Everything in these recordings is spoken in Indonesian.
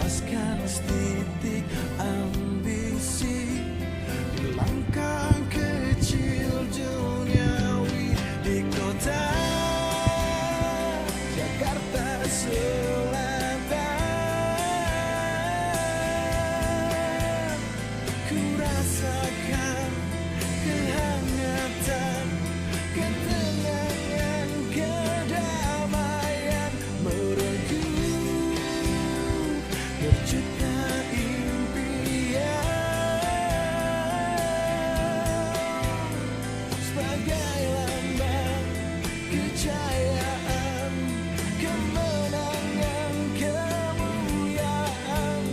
lepaskan titik ambisi di langkah kecil duniawi di kota Jakarta Selatan. Ku rasakan kehangatan, ketenangan, kedamaian merengkuh berjuta impian sebagai lambang kejayaan, kemenangan, kemuliaan.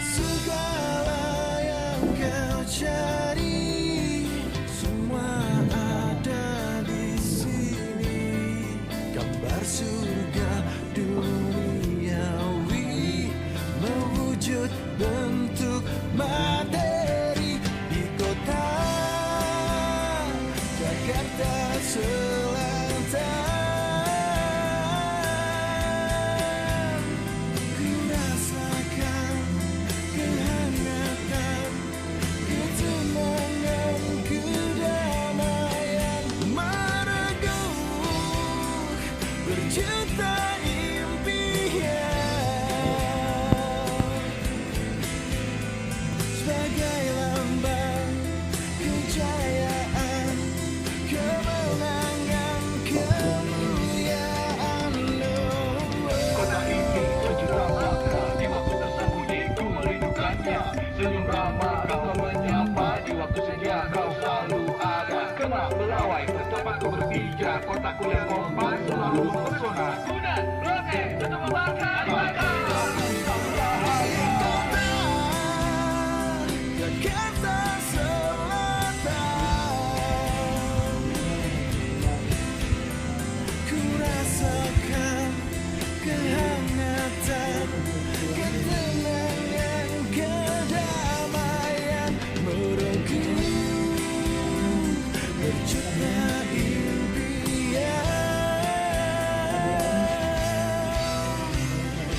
Segala yang kau cari semua ada di sini. Gambar surga duniawi mewujud bentuk materi di kota Jakarta Selatan. Ku rasakan kehangatan, ketenangan, kedamaian meregup berjuta impian sebagai lambang kejayaan, kemenangan, kemuliaan. Kota ini sejuta mata, di waktu tersembunyi ku merindukannya. Senyum ramah kau menyapa, di waktu senja kau selalu ada. Kena melawai tempat ku berpijak, kotaku yang kompak selalu mempesona. Tuna, Loke, tetap membakar, Jakarta Selatan. Ku rasakan kehangatan, ketenangan, kedamaian merengkuh berjuta impian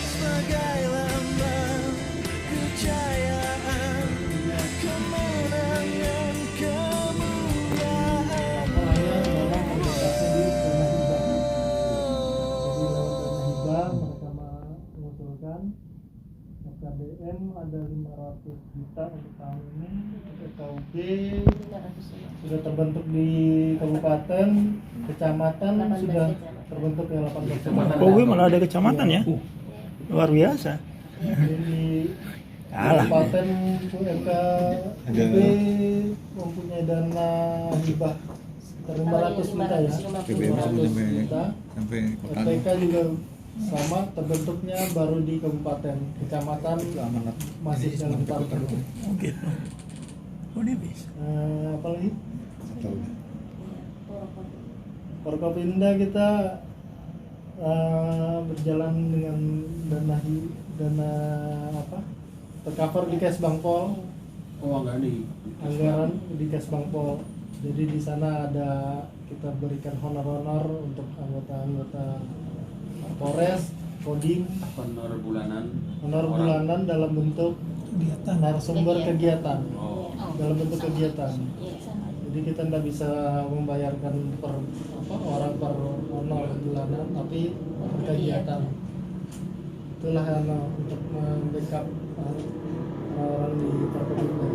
sebagai lambang kejayaan, kemenangan, kemuliaan. Hibah bersama mengusulkan FKDM ada 500 juta untuk tahun ini. FKUG sudah terbentuk di kabupaten, kecamatan sudah terbentuk yang 18 kecamatan. Oh, gue malah ada kecamatan ya? Luar biasa. Jadi Alah. kabupaten UMK UB mempunyai dana hibah sekitar 500 juta ya. 500 juta. FPK juga sama, terbentuknya baru di kabupaten, kecamatan masih dalam tahap kedua. Oh gitu. Oh dia bisa. Apalagi Forkopimda kita berjalan dengan dana apa? Tercover di Kes Bangpol. Oh, enggak nih. Anggaran di Kes Bangpol. Jadi di sana ada kita berikan honor-honor untuk anggota-anggota Polres, Kodim, Honor bulanan. honor bulanan dalam bentuk narasumber kegiatan, Oh. dalam bentuk kegiatan. Iya, sama. Jadi kita tidak bisa membayarkan per orang per honor bulanan, tapi per kegiatan. Itulah untuk membackup orang di Forkopimda.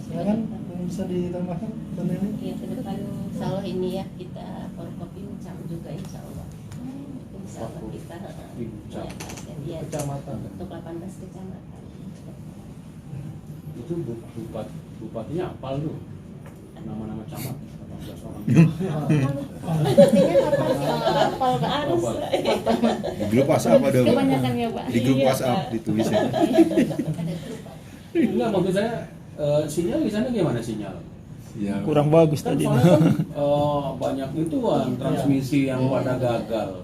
Silakan yang bisa ditambahkan dan ini. Iya, ke depan insya Allah ini ya kita Forkopim juga insya Allah. Insya Allah kita ya, Kecamatan. untuk 18 kecamatan. Itu bupatinya apal tuh. Nama-nama camat 18 orang. Hafal ke arus. Di grup WhatsApp ada Pak. Kebanyakan ya Pak. Di grup Iya. WhatsApp ditulisnya. Ada grup. Enggak, maksud saya sinyal di sana gimana sinyal? Ya. Kurang bagus Kan tadi. soalnya kan banyak itu kan transmisi yang pada gagal.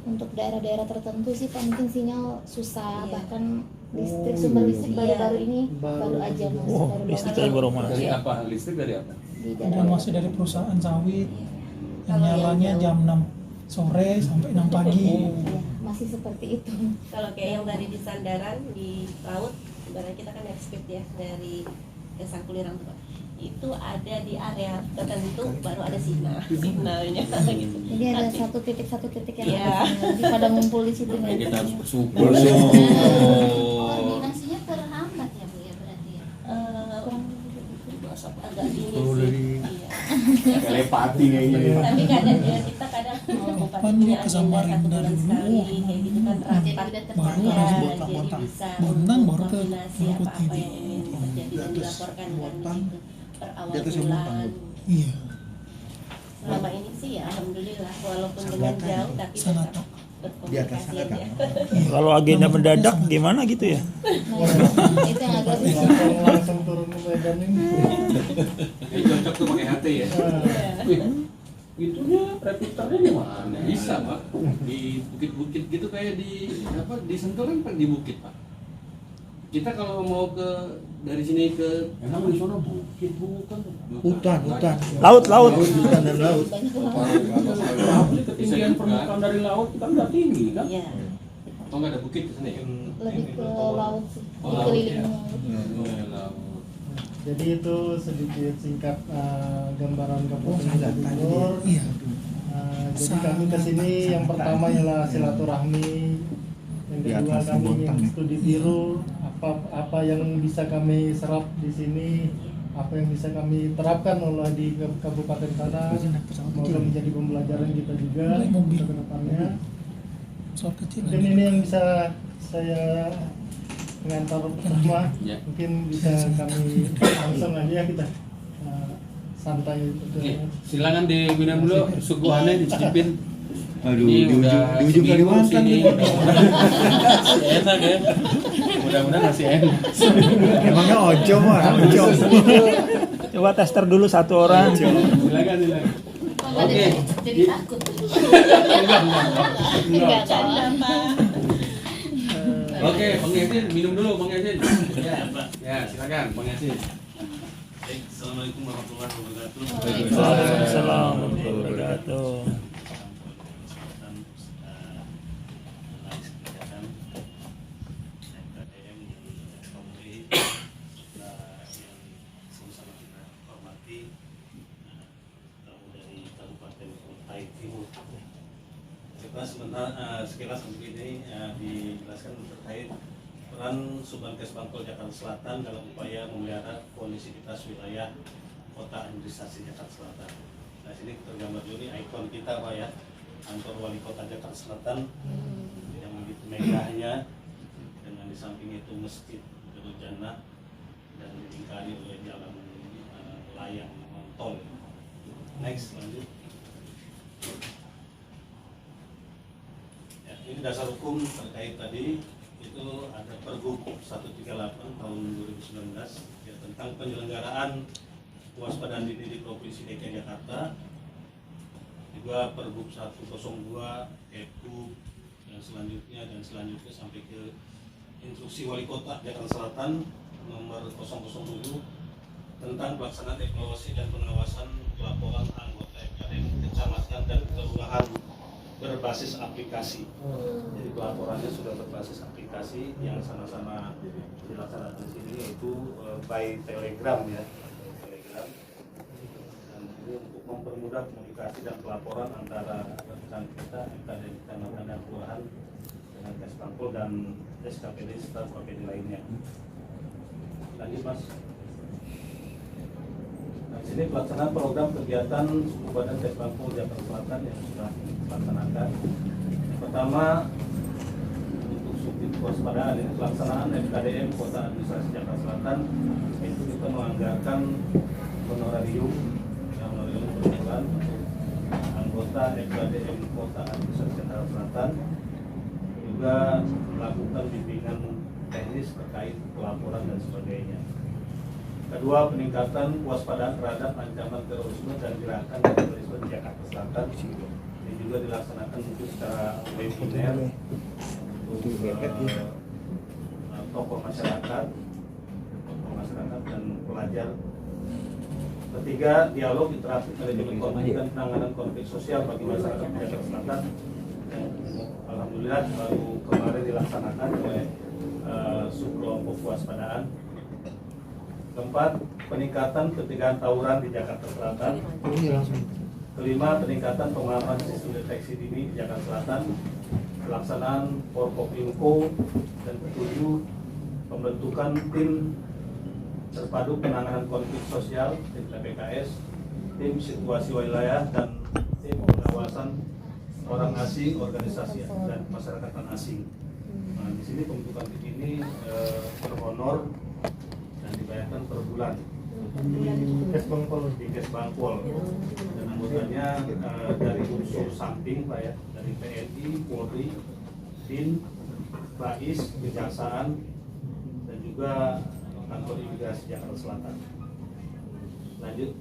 Untuk daerah-daerah tertentu sih Pak mungkin sinyal susah, Iya. bahkan listrik sumber listrik baru-baru ini baru aja mas. Oh, listrik baru masuk. Dari apa? Listrik dari apa? Di Dan daerah masih dari perusahaan sawit. Nyalanya jam 6 sore sampai 6 pagi. Masih seperti itu. Kalau kayak yang tadi di sandaran di laut, ibaratnya kita kan expert ya dari ke Sangkulirang tuh Pak. Itu ada di area tertentu baru ada signalnya gitu. Jadi ada satu titik yang Iya. jadi pada ngumpul di situ. Makanya kita harus bersyukur. Koordinasinya terhambat ya Bu ya berarti ya. Agak dini Kalau sih. dari Iya. Telepati kayaknya. Tapi kadang ya kita kadang bupati punya agenda 1 bulan sekali kayak gitu kan Jadi rapat udah baru ya, harus jadi bontang-bontang. bisa Bontang baru ke koordinasi Maluku apa-apa TV. yang ingin terjadi dan dilaporkan kan gitu per awal Di atasnya bulan. bontang. Iya. Selama ini sih ya alhamdulillah walaupun dengan jauh tapi Sangat. tetap Di atas berkomunikasi sangat aja. Kalau agenda mendadak gimana gitu ya? Nah, itu yang agak susah. Yang langsung turun ke Medan ini. Ini cocok tuh pakai HT ya. Itunya repeaternya di mana? Bisa Pak. Di bukit-bukit gitu kayak di apa? Di Sentul kan di bukit Pak. Kita kalau mau ke dari sini ke emang di sana bukit bukan? hutan. Laut. Hutan dan laut. Tapi ketinggian permukaan dari laut kan udah tinggi kan? Iya. Oh nggak ada bukit di sana ya? Lebih ke laut sih. Oh, laut Dikelilingi ya. laut. Oh ya laut. Jadi itu sedikit singkat gambaran Kabupaten Bogor. Iya. Jadi kami kesini yang pertama ialah silaturahmi, yang Di kedua atas kami Bontang ingin ya. studi tiru apa yang bisa kami serap di sini, apa yang bisa kami terapkan oleh di kabupaten sana, semoga menjadi pembelajaran kita juga untuk kedepannya. Pesawat kecil. Mungkin ini yang bisa saya pengantar pertama, Ya. mungkin bisa kami langsung aja ya kita santai gitu. Oke, silakan diminum dulu suguhannya dicicipin. Aduh, Ini di udah ujung Kalimantan sini, nih. masih enak ya. Mudah-mudahan masih enak. Emangnya ojo mah, ojo. Coba tester dulu satu orang. Silakan. Kalau Oke. jadi takut. Enggak. Enggak. Oke, Bang Yasin minum dulu Bang Yasin. Ya, silakan Bang Yasin. Baik, Assalamualaikum warahmatullahi wabarakatuh. Waalaikumsalam warahmatullahi wabarakatuh. Dan analis kebijakan MKDM di Polri yang sama-sama kita hormati, tamu dari Kabupaten Kutai Timur. Sekilas untuk ini dijelaskan terkait peran Subbankes Bangpol Jakarta Selatan dalam upaya memelihara kondisivitas wilayah kota administrasi Jakarta Selatan. Nah, sini tergambar dulu nih ikon kita Pak ya, kantor wali kota Jakarta Selatan yang begitu megahnya, dengan di samping itu masjid Darul Jannah dan dilingkari oleh jalan layang tol. Next, lanjut. Ya, ini dasar hukum terkait tadi itu ada Pergub 138 tahun 2019 ya, tentang penyelenggaraan kewaspadaan dini di Provinsi DKI Jakarta. Juga Pergub 102 Pergub dan selanjutnya sampai ke Instruksi Wali Kota Jakarta Selatan nomor 007 tentang pelaksanaan evaluasi dan pengawasan pelaporan anggota MKDM kecamatan dan kelurahan berbasis aplikasi. Jadi pelaporannya sudah berbasis aplikasi yang sama-sama dilaksanakan di sini, yaitu by Telegram ya, by Telegram. Dan ini untuk mempermudah komunikasi dan pelaporan antara rekan kita MKDM kecamatan dan kelurahan dengan Kes Bangpol dan SKPD serta KPD lainnya. Lanjut Mas. Nah, di sini pelaksanaan program kegiatan suku badan Kes Bangpol Jakarta Selatan yang sudah dilaksanakan. Pertama, untuk subjek kewaspadaan ini pelaksanaan MKDM Kota Administrasi Jakarta Selatan, itu kita menganggarkan honorarium per bulan untuk anggota MKDM Kota Administrasi Jakarta Selatan, juga melakukan bimbingan teknis terkait pelaporan dan sebagainya. Kedua, peningkatan kewaspadaan terhadap ancaman terorisme dan gerakan terorisme di Jakarta Selatan. Ini juga dilaksanakan untuk secara webinar untuk tokoh masyarakat dan pelajar Ketiga, dialog interaktif manajemen konflik dan penanganan konflik sosial bagi masyarakat Jakarta Selatan. Alhamdulillah baru kemarin dilaksanakan oleh subkelompok kewaspadaan. Keempat, peningkatan pencegahan tawuran di Jakarta Selatan. Kelima, peningkatan pemahaman sistem deteksi dini di Jakarta Selatan. Pelaksanaan Forkopimko. Dan ketujuh, pembentukan tim terpadu penanganan konflik sosial tim PPKS, tim situasi wilayah dan tim pengawasan orang asing, organisasi dan masyarakat asing. Nah, di sini pembentukan tim ini berhonor dan dibayarkan per bulan di Kes Bangpol dan anggotanya dari unsur samping Pak ya, dari TNI, Polri, BIN, BAIS, Kejaksaan dan juga kantor imigrasi Jakarta Selatan. Lanjut,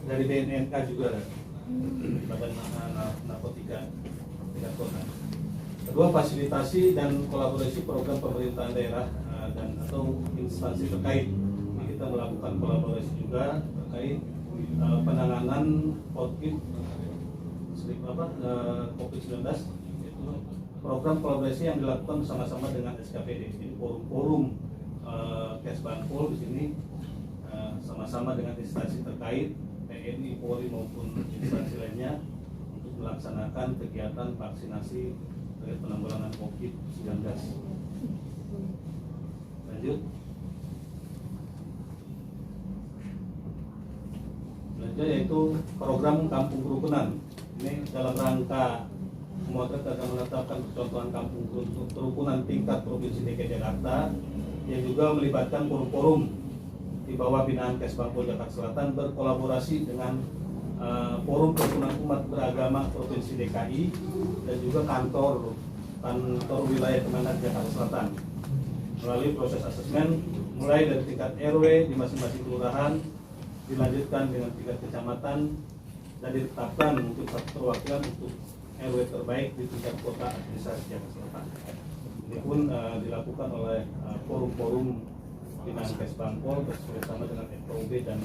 dari BNNK juga ada, Badan Narkotika tingkat kota. Kedua, fasilitasi dan kolaborasi program pemerintahan daerah dan atau instansi terkait. Kita melakukan kolaborasi juga terkait penanganan COVID-19. Program kolaborasi yang dilakukan bersama-sama dengan SKPD, jadi forum-forum Kes Bangpol di sini sama-sama dengan instansi terkait TNI, Polri maupun instansi lainnya untuk melaksanakan kegiatan vaksinasi terkait penanggulangan COVID-19. Lanjut. Selanjutnya yaitu program Kampung Kerukunan. Ini dalam rangka memotret akan menetapkan kecontohan kampung kerukunan tingkat Provinsi DKI Jakarta yang juga melibatkan forum-forum di bawah binaan Kes Bangpol Jakarta Selatan berkolaborasi dengan forum kerukunan umat beragama Provinsi DKI dan juga kantor wilayah Kemenag Jakarta Selatan melalui proses asesmen mulai dari tingkat RW di masing-masing kelurahan, dilanjutkan dengan tingkat kecamatan dan ditetapkan untuk satu perwakilan untuk RW terbaik di tingkat kota administrasi Jakarta Selatan. Ini pun dilakukan oleh forum-forum binaan Kes Bangpol bersama dengan FKUB dan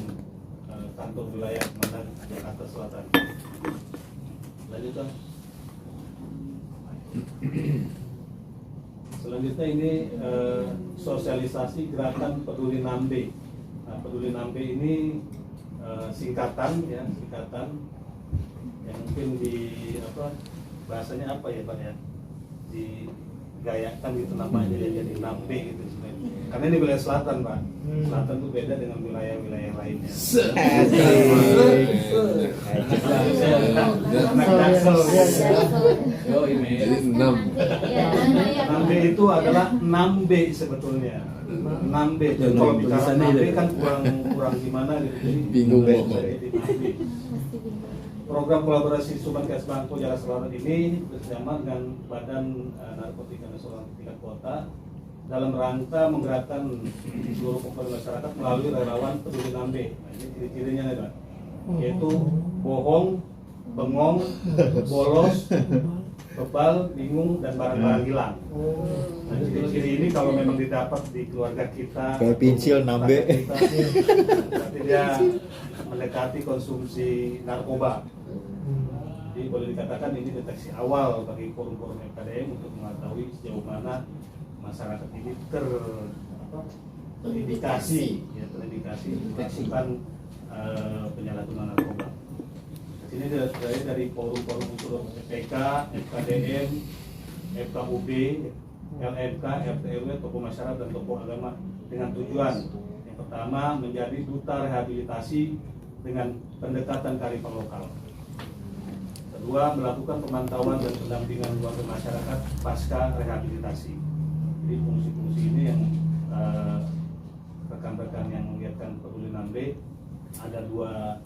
kantor wilayah Kemenag Jakarta Selatan. Lanjutkan. Selanjutnya ini sosialisasi gerakan Peduli Nambe. Nah, Peduli Nambe ini singkatan yang mungkin bahasanya apa ya Pak ya, digayakan gitu namanya jadi Nambe gitu sebenarnya. Karena ini wilayah selatan Pak, selatan itu beda dengan wilayah-wilayah lainnya. Nambe itu adalah Nambe sebetulnya. Nambe, kalau bicara Nambe kan kurang gimana gitu. Bingung Program kolaborasi Suban Kes Bangpol Jakarta Selatan ini bersama dengan Badan Narkotika Nasional tingkat kota dalam rangka menggerakkan seluruh komponen masyarakat melalui relawan Peduli Nambe. Nah, ini ciri-cirinya nih Pak, yaitu bohong, bengong, bolos, bebal, bingung, dan barang-barang hilang. Nah, ciri-ciri ini kalau memang didapat di keluarga kita, kayak pensil Nambe, berarti dia mendekati konsumsi narkoba. Jadi boleh dikatakan ini deteksi awal bagi forum-forum FKDM untuk mengetahui sejauh mana masyarakat ini terindikasi melakukan penyalahgunaan narkoba. Ini dari forum-forum unsur FPK, FKDM, FKUB, LMK, RT/RW, tokoh masyarakat dan tokoh agama dengan tujuan yang pertama menjadi duta rehabilitasi dengan pendekatan kearifan lokal. Kedua, melakukan pemantauan dan pendampingan warga masyarakat pasca rehabilitasi. Jadi fungsi-fungsi ini yang rekan-rekan yang mengirimkan Peduli Nambe ada dua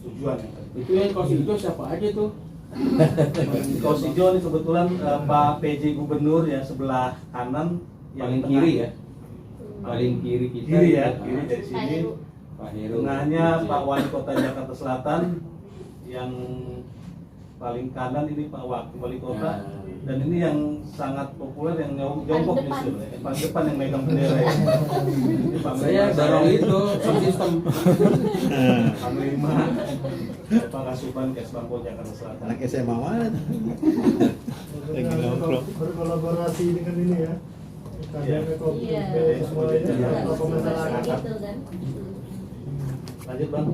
tujuan yang tadi. Itu yang kaos hijau siapa aja tuh? Kaos hijau ini kebetulan Pak PJ Gubernur ya, sebelah kanan Paling kiri ya. Paling kiri kita. Kiri ya, kiri dari sini. Pak Heru. Tengahnya Pak Wali Kota Jakarta Selatan, yang paling kanan ini Pak Wakil Wali Kota, Dan ini yang sangat populer yang jongkok justru, paling depan yang megang bendera ya. Ini Saya dorong itu sound system. Panglima Bapak Kasuban Kesbangpol Jakarta Selatan. Anak SMA mana? Lagi nongkrong. Berkolaborasi dengan ini ya. KDP Kopi Iya. semuanya tokoh masyarakat. Gitu kan. Lanjut Bang.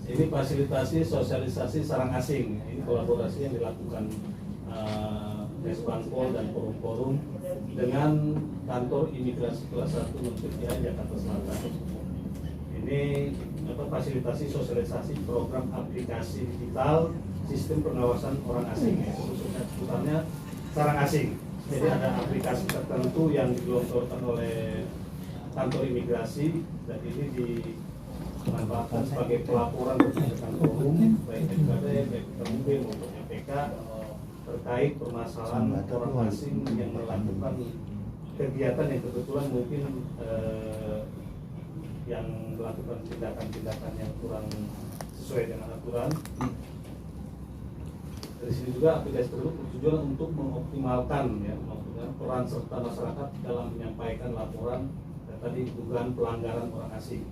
Ini fasilitasi sosialisasi sarang asing. Ini kolaborasi yang dilakukan Kesbangpol dan forum-forum dengan kantor imigrasi kelas 1 Menteri Jakarta Selatan. Ini fasilitasi sosialisasi program aplikasi digital sistem pengawasan orang asing, ya, khususnya sebutannya sarang asing. Jadi ada aplikasi tertentu yang digelontorkan oleh kantor imigrasi dan ini dimanfaatkan sebagai pelaporan berdasarkan forum baik MKD, baik PMB maupun MPK terkait permasalahan orang asing yang melakukan kegiatan yang kebetulan mungkin yang melakukan tindakan-tindakan yang kurang sesuai dengan aturan. Dari sini juga aplikasi tersebut bertujuan untuk mengoptimalkan ya, peran serta masyarakat dalam menyampaikan laporan dan tadi dugaan pelanggaran orang asing.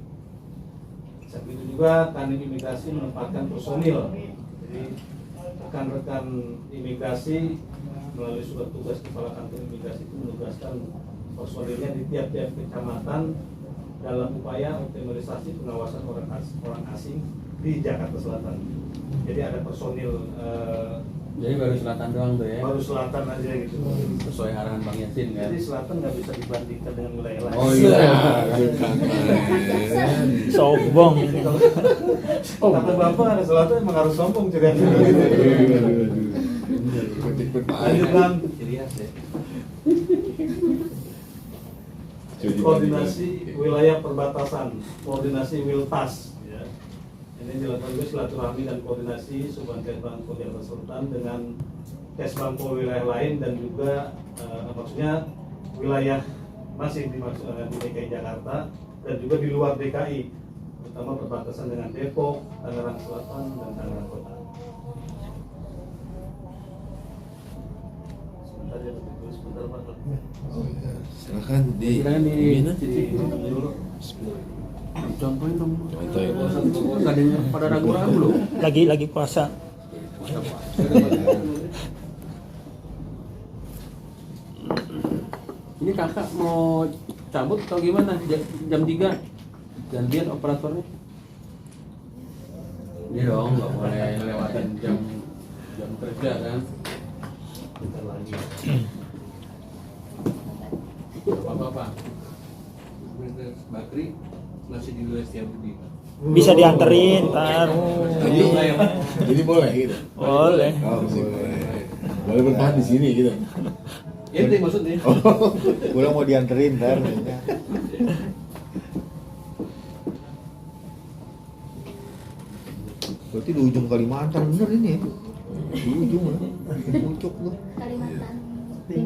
Saat itu juga Kanwil Imigrasi menempatkan personil. Jadi rekan-rekan imigrasi melalui surat tugas kepala kantor imigrasi itu menugaskan personilnya di tiap-tiap kecamatan dalam upaya optimalisasi pengawasan orang asing di Jakarta Selatan. Jadi ada personil Jadi baru selatan doang tuh ya. baru selatan aja gitu. Sesuai arahan Bang Yasin kan. Jadi selatan nggak bisa dibandingkan dengan wilayah lain. Oh iya. Sombong. Kata Bapak ada selatan emang harus sombong ceritanya. Lanjut Bang. Cirias ya. Koordinasi wilayah perbatasan, koordinasi Wiltas. Ya. Ini dilakukan juga silaturahmi dan koordinasi Suban Kesbangpol Jakarta Selatan dengan Kesbangpol wilayah lain dan juga maksudnya wilayah masih di DKI Jakarta dan juga di luar DKI, terutama perbatasan dengan Depok, Tangerang Selatan dan Tangerang Kota. Sebentar ya, sebentar Pak. Silakan Silakan di dulu. Contohin dong. Gak ada pada ragu-ragu loh. Lagi puasa. Ini kakak mau cabut atau gimana? Jam 3 gantian operatornya. Iya dong, nggak boleh lewatin jam kerja kan. Bentar lagi. Apa-apa. Bakri masih di luar Setiabudi. Bisa dianterin ntar. Jadi boleh gitu. Boleh. Oh, boleh. Boleh bertahan di sini gitu. Ente maksudnya. Oh, pulang mau dianterin ntar. Berarti di ujung Kalimantan bener ini ya? Di ujung lah, pucuk loh.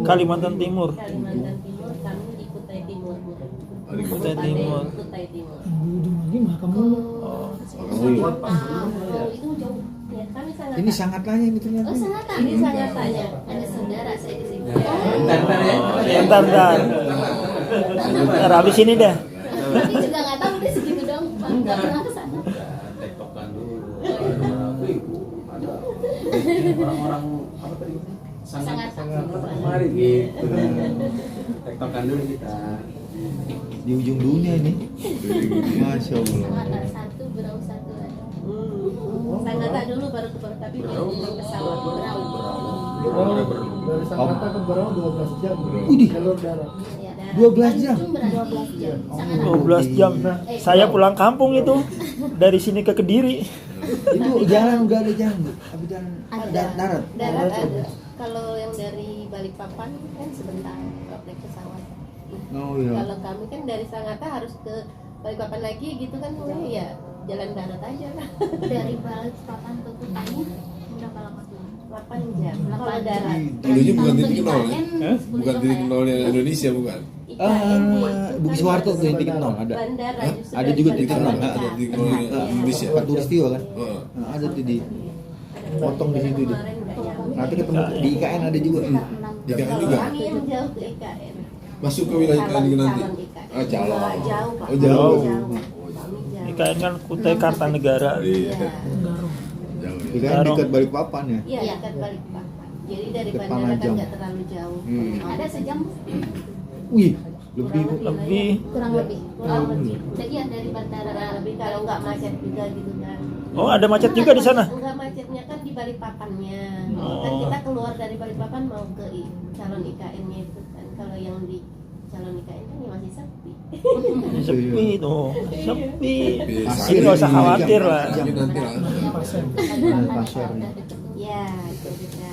Kalimantan Timur. Kalimantan Timur, kami di Kutai Timur. Kutai Timur. Kutai Timur. Yang di ujung lagi Makamulu. Itu jauh. Ya, kami sangat. Ini sangat tanya ini ternyata. Oh, sangat Ini sangat tanya. ada saudara saya di sini. Bentar ya. Ntar. Ntar habis ini dah. Tapi juga nggak tahu deh segitu dong. Nggak pernah ke sana. Tektokan dulu. Ada orang-orang apa tadi? Sangat. Mari gitu. Tektokan dulu kita. Di ujung dunia ini. Masya Allah. Sangat satu, berau satu ada. Sangat dulu baru ke Berau, tapi belum pesawat Berau. Dari Sangatta ke Berau 12 jam. Widih. Jalur darat. Ya, 12 jam? 12 jam. Sangat 12 jam. Saya pulang kampung itu dari sini ke Kediri. Itu jalan udah ada jalan, apa jalan darat? Darat ada. Kalau yang dari Balikpapan kan sebentar naik pesawat. Oh iya. Kalau kami kan dari Sangatta harus ke Balikpapan lagi gitu kan, ya jalan darat aja lah. Dari Balikpapan ke Kutai berapa lama tuh? 8 jam. Kalau darat. Dulunya bukan Kalau titik nol, Ipanen, 10 bukan jam titik ya? nol yang Indonesia bukan. Bukit Soeharto tuh yang titik nol ada. Bandara Hah? justru Ada dari juga Balikpapan titik nol. dekat. Ada titik nol yang Iya. Indonesia. Tempat turis juga kan? Heeh. Nah, ada tuh di potong di situ tuh. Kemarin nggak nyampe. Nanti ketemu di IKN ada juga. IKN Kalau juga kami yang jauh ke IKN. masuk ke wilayah IKN juga nanti. Calon IKN. Ah, calon. Nggak jauh, Pak. Oh, jauh. Kami jauh. IKN kan Kutai Kartanegara. Iya. Iya. Jauh. IKN dekat Balikpapan ya. Iya, dekat Balikpapan. Jadi dari Dekat bandara kan Panajam. nggak terlalu jauh. Ada sejam, Wih, lebih Bu. Lebih. kurang lebih. Kurang lebih. Jadi ya dari bandara Kurang lebih kalau nggak macet juga gitu kan. Oh, ada macet juga di sana. Enggak, macetnya kan di Balikpapannya. Oh. Kan kita keluar dari Balikpapan mau ke calon IKN-nya itu kan. Kalau yang di calon IKN kan ya masih sepi. Sepi tuh, sepi. Bisa. Ini nggak usah khawatir lah. Tapi nanti lah. Pasarnya. Ya, itu juga.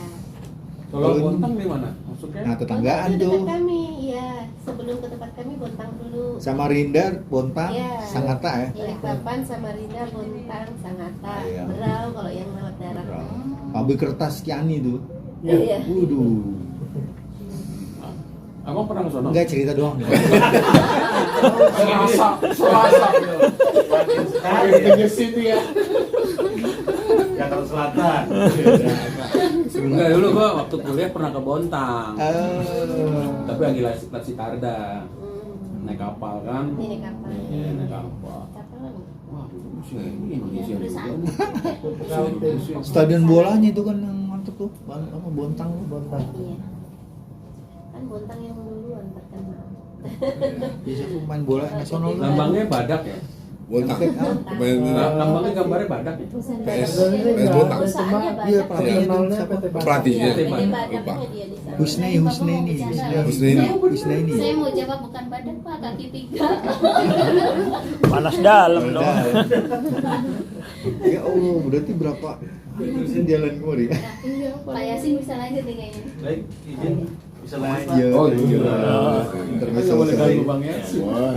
Kalau Bontang di mana? Masuknya? Nah, tetanggaan Di dekat tuh. kami, ya. Sebelum ke tempat kami Bontang dulu. Samarinda, Bontang, Iya. Sangatta ya. Balikpapan, Samarinda, Bontang, Sangatta, Iya. Berau kalau yang lewat darat. Pabrik kertas Kiani tuh. Iya. Waduh. Abang pernah ke sono? Enggak, cerita doang. Selasa. Sekali sini ya. Jakarta Selatan. Enggak, dulu gua waktu kuliah pernah ke Bontang. Eh, Tapi lagi lagi Tarda. Naik kapal kan? Ini kapal. Iya, naik kapal. Kapal apa? Wah, Indonesia ini Indonesia juga nih. Stadion bolanya itu kan yang mantep tuh. Apa Bontang tuh. Bontang. Iya. Kan Bontang yang duluan terkenal. Biasanya pemain bola nasional tuh. Lambangnya badak ya? Bontang. Bontang. Lambangnya gambarnya badak ya? PS Bontang. Iya, pelatihnya tuh Terkenalnya siapa? PT Badak. Pelatihnya. Jadi Lupa. badaknya dia di sana. Husnei nih. Husnei. Saya mau jawab bukan badan Pak, kaki 3. Panas dalam dong. Ya Allah, berarti berapa jalan kemari? Pak Yasin bisa lanjut nih kayaknya. Baik, izin bisa lanjut. Ya, Oh, iya. Intermezzo Nggak boleh selesai. ganggu Bang ya? Wah.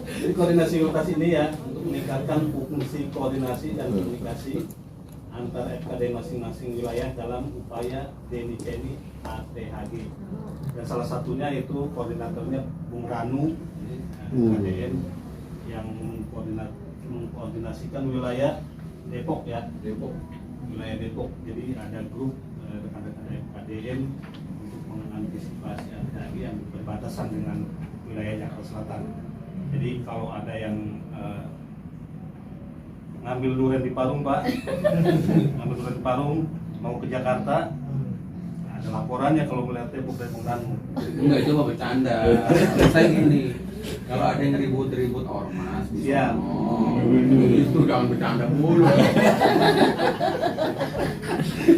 Jadi koordinasi lokasi ini ya untuk meningkatkan fungsi koordinasi dan komunikasi antar FKD masing-masing wilayah dalam upaya DNICNI ATHG. Dan salah satunya itu koordinatornya Bung Ranu FKDN yang mengkoordinasikan wilayah Depok ya, wilayah Depok. Jadi ada grup rekan-rekan FKDN untuk mengantisipasi ATHG yang berbatasan dengan wilayah Jakarta Selatan. Jadi kalau ada yang ngambil durian di Parung Pak, ngambil durian di Parung mau ke Jakarta, ada laporannya kalau melihat Depok dari Bung Ranu. Enggak, itu mah bercanda. Saya gini, kalau ada yang ribut-ribut ormas di Iya. sono, itu jangan bercanda mulu.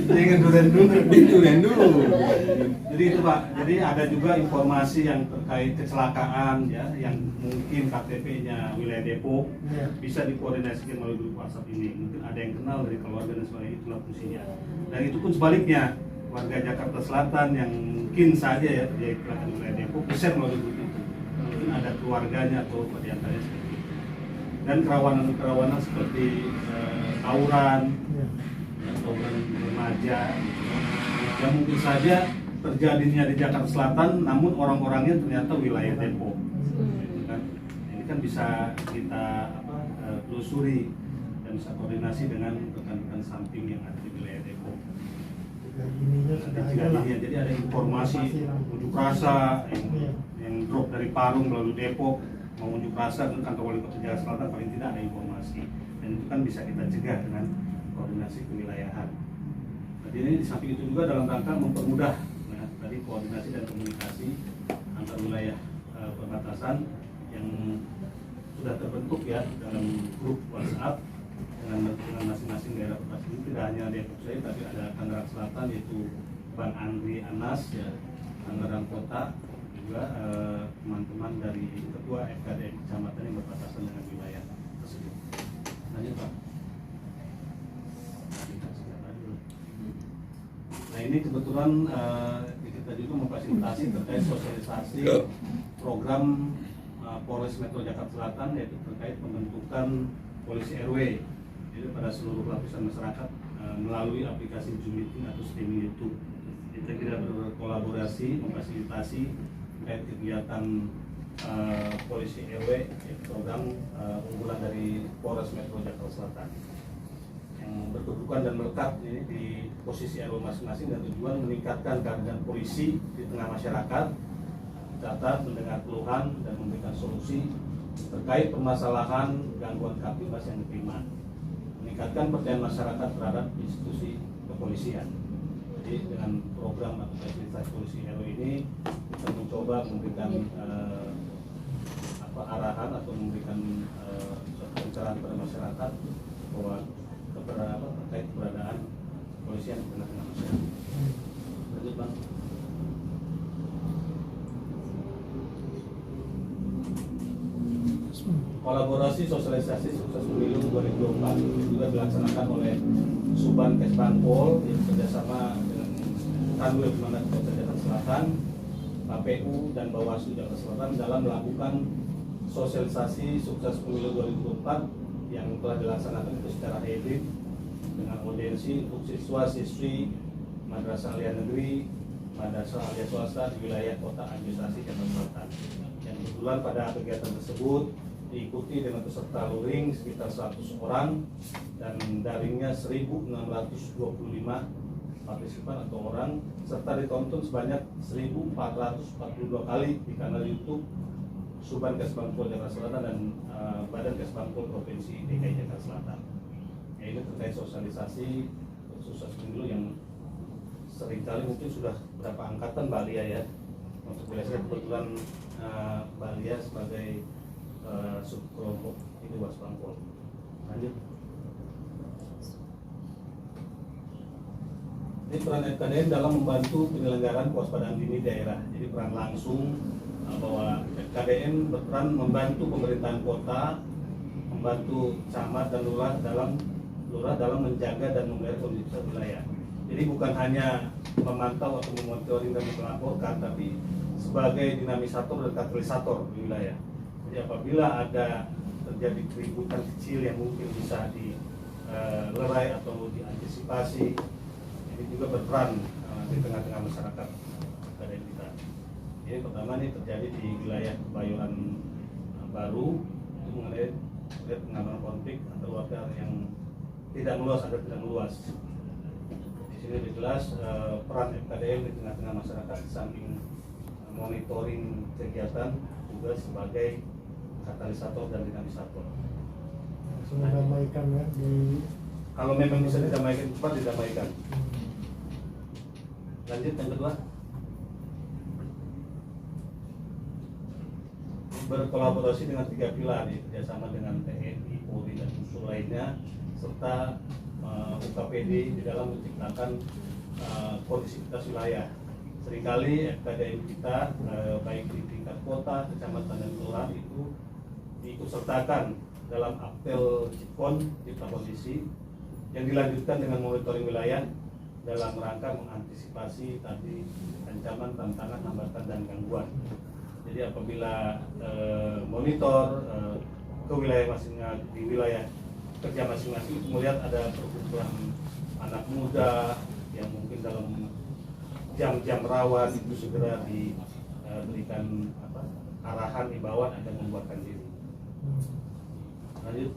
Jangan durian dulu. Durian dulu. Jadi itu Pak, jadi ada juga informasi yang terkait kecelakaan ya, yang mungkin KTP-nya wilayah Depok bisa dikoordinasikan melalui grup WhatsApp ini. Mungkin ada yang kenal dari keluarga dan sebagainya, itulah fungsinya. Dan itu pun sebaliknya, warga Jakarta Selatan yang mungkin saja ya terjadi kecelakaan wilayah Depok bisa melalui grup itu. Mungkin ada keluarganya atau diantaranya seperti itu. Dan kerawanan-kerawanan seperti tawuran, tawuran remaja, yang mungkin saja terjadinya di Jakarta Selatan, namun orang-orangnya ternyata wilayah Depok. Kan? Ini kan bisa kita telusuri dan bisa koordinasi dengan rekan-rekan samping yang ada di wilayah Depok. Jadi ada informasi unjuk rasa yang drop dari Parung melalui Depok mau unjuk rasa ke kantor wali kota Jakarta Selatan, paling tidak ada informasi, dan itu kan bisa kita cegah dengan koordinasi kewilayahan. Jadi ini di samping itu juga dalam rangka mempermudah tadi koordinasi dan komunikasi antar wilayah perbatasan yang sudah terbentuk ya dalam grup WhatsApp dengan masing-masing daerah perbatasan. Ini tidak hanya Depok saja, tapi ada Tangerang Selatan yaitu Bang Andri Anas ya, Tangerang Kota, juga teman-teman dari ketua FKD kecamatan yang berbatasan dengan wilayah tersebut. Lanjut Pak. Nah ini kebetulan kita juga memfasilitasi terkait sosialisasi program Polres Metro Jakarta Selatan, yaitu terkait pembentukan polisi RW. Jadi pada seluruh lapisan masyarakat melalui aplikasi Zoom Meeting atau streaming YouTube. Kita berkolaborasi memfasilitasi terkait kegiatan polisi RW, yaitu program unggulan dari Polres Metro Jakarta Selatan. berkedudukan dan melekat di posisi RW masing-masing, dan tujuan meningkatkan kehadiran polisi di tengah masyarakat, catat mendengar keluhan dan memberikan solusi terkait permasalahan gangguan Kaptibas yang diterima, meningkatkan percayaan masyarakat terhadap institusi kepolisian. Jadi dengan program atau fasilitas polisi RW ini kita mencoba memberikan arahan atau memberikan pencerahan kepada masyarakat bahwa terkait keberadaan kepolisian di tengah-tengah masyarakat. Lanjut, Bang. Kolaborasi sosialisasi sukses pemilu 2024 juga dilaksanakan oleh Suban Kesbangpol yang bekerjasama dengan Kanwil Kementerian Kota Jakarta Selatan, KPU dan Bawaslu Jakarta Selatan dalam melakukan sosialisasi sukses pemilu 2024 yang telah dilaksanakan itu secara hybrid dengan audiensi untuk siswa-siswi Madrasah Aliyah Negeri, Madrasah Aliyah Swasta di wilayah Kota Administrasi Jakarta Selatan. Yang kebetulan pada kegiatan tersebut diikuti dengan peserta luring sekitar 100 orang dan daringnya 1.625 partisipan atau orang, serta ditonton sebanyak 1.442 kali di kanal YouTube Suban Kesbangpol Jakarta Selatan dan Badan Kesbangpol Provinsi DKI Jakarta Selatan. Ya, ini terkait sosialisasi sukses pemilu yang seringkali mungkin sudah berapa angkatan Mbak Lia ya. Untuk biasanya kebetulan Mbak Lia sebagai subkelompok itu Wasbangpol. Lanjut. Ini peran FKDN dalam membantu penyelenggaraan kewaspadaan dini daerah. Jadi peran langsung bahwa FKDN berperan membantu pemerintahan kota, membantu camat dan lurah dalam menjaga dan memelihara kondisi wilayah. Jadi bukan hanya memantau atau memonitoring dan melaporkan, tapi sebagai dinamisator dan katalisator di wilayah. Jadi apabila ada terjadi keributan kecil yang mungkin bisa dilerai atau diantisipasi, ini juga berperan di tengah-tengah masyarakat pada kita. Ini pertama ini terjadi di wilayah Kebayoran Baru, itu mengenai pengamanan konflik antar warga yang tidak meluas agar tidak meluas. Di sini jelas peran FKDN di tengah-tengah masyarakat di samping monitoring kegiatan juga sebagai katalisator dan dinamisator. Langsung mendamaikan ya kalau memang bisa didamaikan cepat didamaikan. Lanjut yang kedua, berkolaborasi dengan 3 pilar, kerjasama dengan TNI, Polri dan unsur lainnya, serta UKPD di dalam menciptakan kondisivitas wilayah. Seringkali FKDN kita baik di tingkat kota, kecamatan dan kelurahan itu diikut sertakan dalam apel Cipkon Cipta Kondisi yang dilanjutkan dengan monitoring wilayah dalam rangka mengantisipasi tadi ancaman, tantangan, hambatan dan gangguan. Jadi apabila monitor ke wilayah masing-masing, di wilayah kerja masing-masing itu melihat ada perkumpulan anak muda yang mungkin dalam jam-jam rawan itu segera diberikan arahan, imbauan agar membuatkan diri. Lanjut.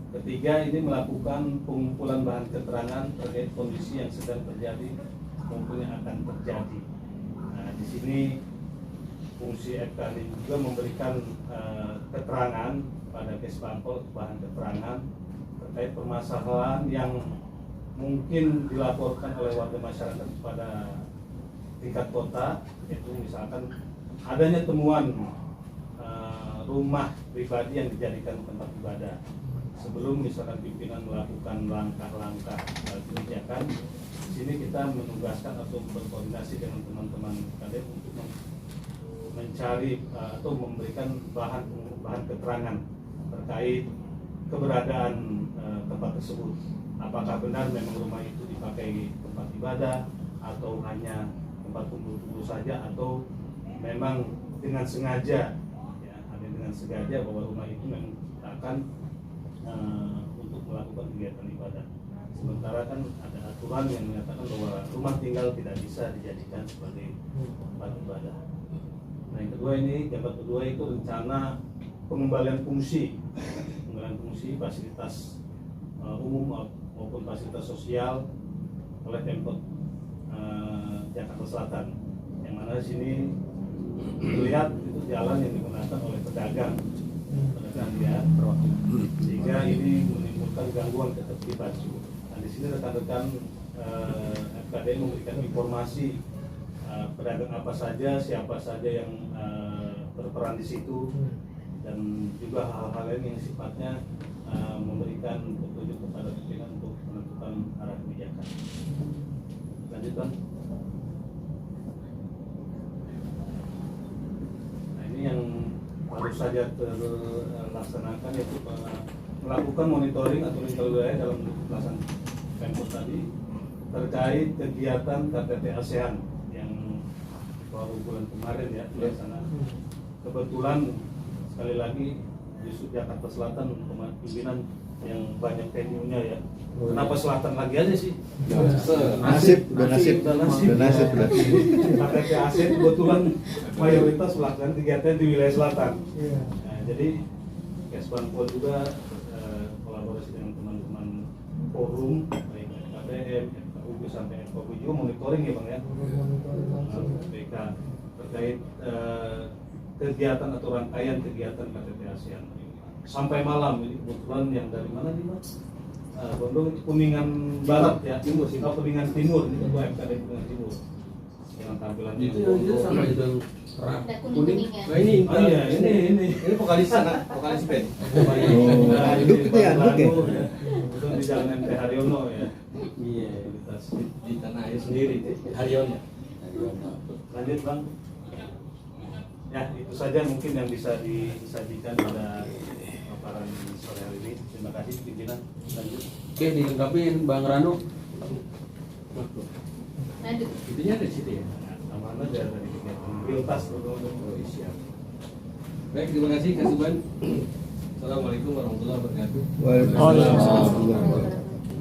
Ketiga, ini melakukan pengumpulan bahan keterangan terkait kondisi yang sedang terjadi maupun yang akan terjadi. Nah, di sini fungsi FKD juga memberikan keterangan pada Kesbangpol, bahan keterangan terkait permasalahan yang mungkin dilaporkan oleh warga masyarakat kepada tingkat kota, yaitu misalkan adanya temuan rumah pribadi yang dijadikan tempat ibadah. Sebelum misalkan pimpinan melakukan langkah-langkah kebijakan, di sini kita menugaskan atau berkoordinasi dengan teman-teman KD untuk mencari atau memberikan bahan keterangan terkait keberadaan tempat tersebut. Apakah benar memang rumah itu dipakai tempat ibadah atau hanya tempat kumpul-kumpul saja, atau memang dengan sengaja, ya, ada dengan sengaja bahwa rumah itu memang akan untuk melakukan kegiatan ibadah. Sementara kan ada aturan yang menyatakan bahwa rumah tinggal tidak bisa dijadikan sebagai tempat ibadah. Nah, yang kedua ini, jabat kedua itu rencana pengembalian fungsi fasilitas umum maupun fasilitas sosial oleh Pemkot Jakarta Selatan, yang mana di sini terlihat itu jalan yang digunakan oleh pedagang dia perwakilan, sehingga ini menimbulkan gangguan ketertiban. Nah, di sini rekan-rekan FKD memberikan informasi pedagang apa saja, siapa saja yang berperan di situ, dan juga hal-hal lain yang sifatnya memberikan petunjuk kepada pimpinan untuk menentukan arah kebijakan. Lanjutkan. Nah, ini yang baru saja terlaksanakan, yaitu melakukan monitoring atau intel wilayah dalam pelaksanaan Pemkot tadi terkait kegiatan KTT ASEAN yang baru bulan kemarin ya dilaksanakan. Kebetulan sekali lagi di Jakarta Selatan pimpinan yang banyak venue-nya ya. Kenapa Selatan lagi aja sih? Udah nasib. KTT ASEAN kebetulan mayoritas melakukan kegiatan di wilayah selatan. Nah, jadi Kesbanpol juga kolaborasi dengan teman-teman forum baik KPM, FKUB sampai FKUB juga monitoring ya Bang ya. BK terkait kegiatan atau rangkaian kegiatan KTT ASEAN sampai malam. Ini kebetulan yang dari mana nih Mas? Gondong Kuningan Barat ya, Timur sih, Kuningan Timur ini ketua MKD Kuningan Timur yang tampilan itu sama itu kerap kuning. Nah, Ini ini vokalis band. Duk itu ya, Duk ya. Itu di Jalan MT Haryono ya. Iya, di tanah air sendiri Haryono. Lanjut Bang. Ya, itu saja mungkin yang bisa disajikan pada paparan sore hari ini. Terima kasih pimpinan. Lanjut. Oke, dilengkapi Bang Rano. Lanjut. Intinya ada di situ ya. Aman aja dari kegiatan prioritas untuk siap. Baik, terima kasih Kak Suban. Assalamualaikum warahmatullahi wabarakatuh. Waalaikumsalam.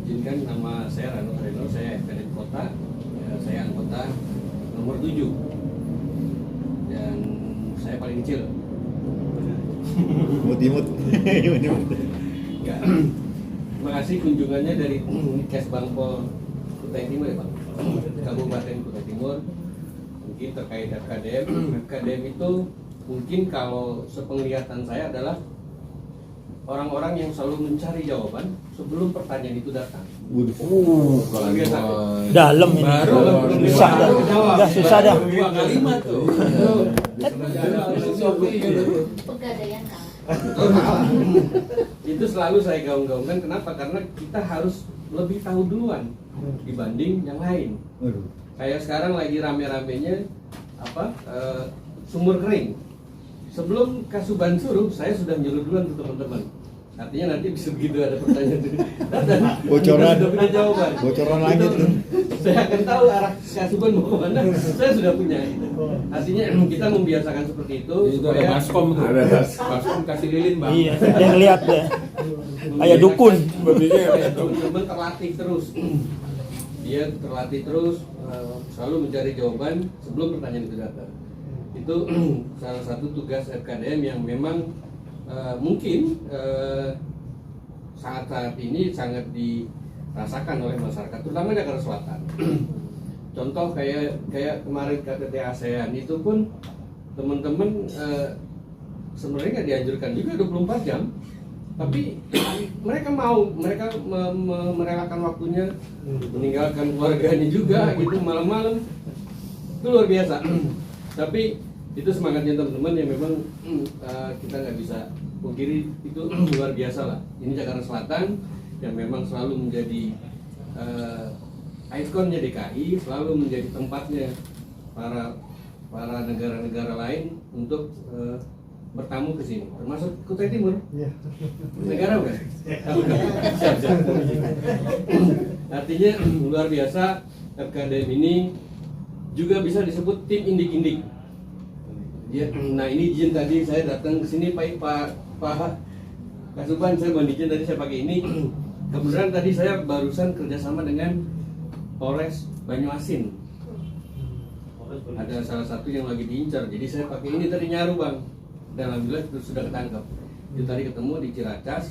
Izinkan nama saya Rano Reno, saya FKD Kota. Saya anggota nomor 7. Dan saya paling kecil. Imut. Enggak. Terima kasih kunjungannya dari Kesbanpol Kutai Timur ya Pak, Kabupaten Kutai Timur. Mungkin terkait FKDM. FKDM itu mungkin kalau sepenglihatan saya adalah orang-orang yang selalu mencari jawaban sebelum pertanyaan itu datang. Kalau biasa Dalam ini. Susah dah. Dah susah dah. Dua kalimat tuh. Pegadaian kalah. Itu selalu saya gaung-gaungkan. Kenapa? Karena kita harus lebih tahu duluan dibanding yang lain. Kayak sekarang lagi rame-ramenya sumur kering. Sebelum Kasuban suruh, saya sudah nyuruh duluan ke teman-teman. Artinya nanti bisa begitu ada pertanyaan dan Bocoran. sudah punya jawaban. Bocoran langit tuh. Saya akan tahu arah Kasuban mau kemana. Saya sudah punya itu. Artinya kita membiasakan seperti itu. Itu ada baskom tuh. Baskom kasih lilin Bang. Iya, yang lihat deh. Kayak dukun. Teman-teman terlatih terus. Dia terlatih terus selalu mencari jawaban sebelum pertanyaan itu datang. Itu salah satu tugas FKDM yang memang mungkin saat-saat ini sangat dirasakan oleh masyarakat, terutama Jakarta Selatan. Contoh kayak kemarin KTT ASEAN itu pun teman-teman sebenarnya nggak dianjurkan juga 24 jam, tapi mereka merelakan waktunya, meninggalkan keluarganya juga gitu malam-malam, itu luar biasa. Tapi itu semangatnya teman-teman yang memang kita nggak bisa pungkiri, itu luar biasa lah. Ini Jakarta Selatan yang memang selalu menjadi ikonnya DKI, selalu menjadi tempatnya para negara-negara lain untuk bertamu ke sini, termasuk Kutai Timur. Negara bukan? Siap. Artinya luar biasa. FKDM ini juga bisa disebut tim indik-indik. Nah ini izin tadi saya datang ke sini Pak Kasuban, saya mohon izin tadi saya pakai ini. Kemudian tadi saya barusan kerjasama dengan Polres Banyuasin. Ada salah satu yang lagi diincar, jadi saya pakai ini tadi nyaru Bang. dan alhamdulillah itu sudah ketangkep. Itu tadi ketemu di Ciracas,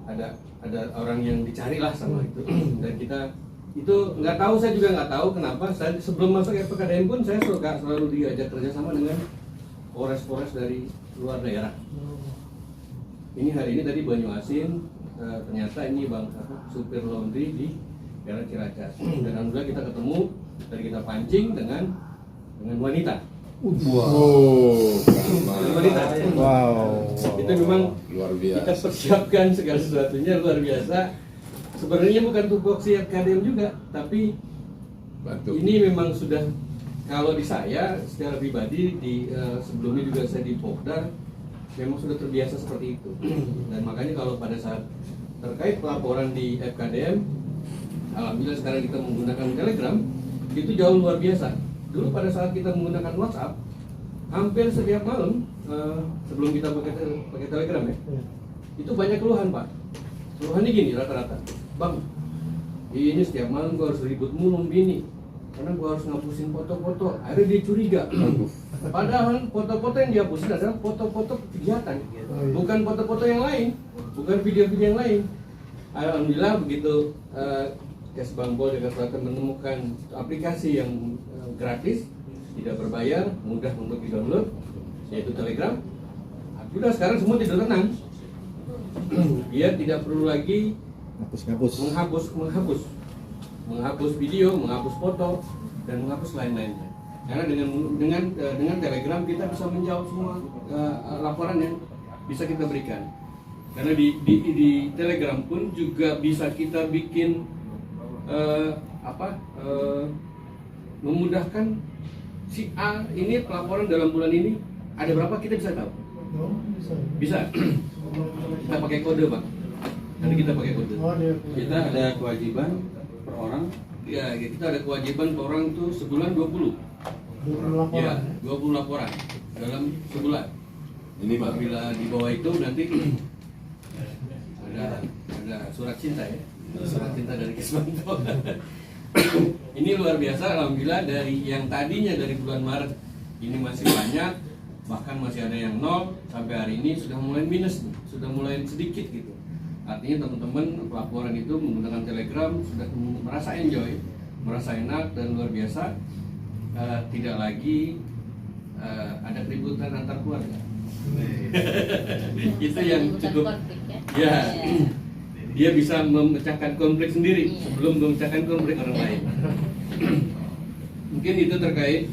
ada orang yang dicari lah sama itu, dan kita itu nggak tahu, saya juga nggak tahu kenapa. Saya sebelum masuk FPKDM pun saya selalu diajak kerjasama dengan Polres dari luar daerah. Ini hari ini tadi Banyuasin, ternyata ini supir laundry di daerah Ciracas. Dan alhamdulillah kita ketemu dan kita pancing dengan wanita. Wanita. Wow. Itu memang luar biasa. kita persiapkan segala sesuatunya luar biasa. Sebenarnya bukan tupoksi FKDM juga, tapi ini memang sudah, kalau di saya secara pribadi sebelumnya juga saya di Pokdar, memang sudah terbiasa seperti itu. Dan makanya kalau pada saat terkait pelaporan di FKDM, alhamdulillah sekarang kita menggunakan Telegram, itu jauh luar biasa. Dulu pada saat kita menggunakan WhatsApp, hampir setiap malam sebelum kita pakai Telegram ya, itu banyak keluhan Pak. Keluhannya gini rata-rata, Bang, ini setiap malam gua harus ribut mulu bini, karena gua harus ngapusin foto-foto. Akhirnya dia curiga. Padahal foto-foto yang dihapusin adalah foto-foto kegiatan, bukan foto-foto yang lain, bukan video-video yang lain. Alhamdulillah begitu Kesbangpol Jakarta Selatan menemukan aplikasi yang gratis, tidak berbayar, mudah untuk di-download, yaitu Telegram. Sudah sekarang semua tidur tenang. Dia tidak perlu lagi menghapus video, menghapus foto, dan menghapus lain-lainnya. Karena dengan Telegram kita bisa menjawab semua laporan yang bisa kita berikan. Karena di Telegram pun juga bisa kita bikin memudahkan si A ini pelaporan dalam bulan ini ada berapa, kita bisa tahu. Bisa. Kita pakai kode Pak. Nanti kita pakai kode. Kita ada kewajiban per orang. Ya, kita ada kewajiban per orang itu sebulan 20 laporan. Ya, 20 laporan dalam sebulan. Ini Pak, bila di bawah itu nanti ada surat cinta ya. Surat cinta dari Kesbangpol. Ini luar biasa, alhamdulillah dari yang tadinya dari bulan Maret ini masih banyak, bahkan masih ada yang 0, sampai hari ini sudah mulai minus, sudah mulai sedikit gitu. Artinya teman-teman pelaporan itu menggunakan Telegram sudah merasa enjoy, merasa enak dan luar biasa. Tidak lagi ada keributan antar keluarga. Itu yang cukup ya. Dia bisa memecahkan konflik sendiri sebelum memecahkan konflik orang lain. Mungkin itu terkait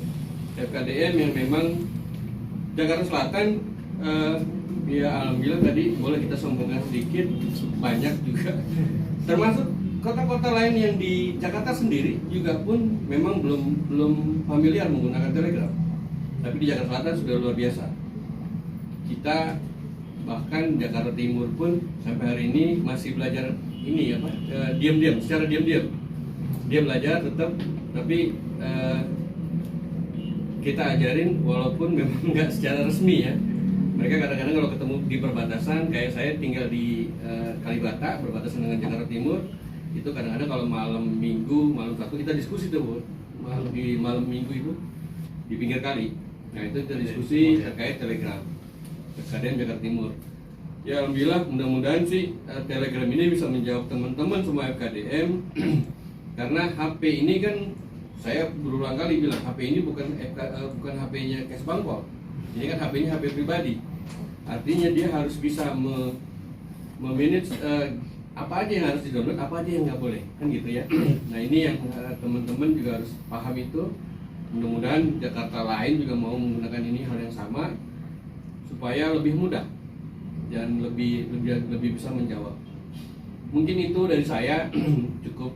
FKDM yang memang Jakarta Selatan, ya alhamdulillah tadi boleh kita sombongkan sedikit, banyak juga. Termasuk kota-kota lain yang di Jakarta sendiri juga pun memang belum familiar menggunakan Telegram. Tapi di Jakarta Selatan sudah luar biasa. Kita bahkan Jakarta Timur pun sampai hari ini masih belajar ini diam-diam, secara diam-diam dia belajar tetap, tapi kita ajarin walaupun memang nggak secara resmi ya. Mereka kadang-kadang kalau ketemu di perbatasan, kayak saya tinggal di Kalibata berbatasan dengan Jakarta Timur, itu kadang-kadang kalau malam Minggu, malam Sabtu kita diskusi tuh di malam Minggu itu di pinggir kali. Nah itu kita diskusi terkait Telegram FKDM Jakarta Timur. Ya alhamdulillah, mudah-mudahan sih Telegram ini bisa menjawab teman-teman semua FKDM. Karena HP ini kan saya berulang kali bilang HP ini bukan HP-nya Kesbangpol. Ini kan HP-nya HP pribadi. Artinya dia harus bisa memanage apa aja yang harus di-download, apa aja yang nggak boleh, kan gitu ya. Nah ini yang teman-teman juga harus paham itu. Mudah-mudahan Jakarta lain juga mau menggunakan ini hal yang sama, supaya lebih mudah dan lebih bisa menjawab. Mungkin itu dari saya cukup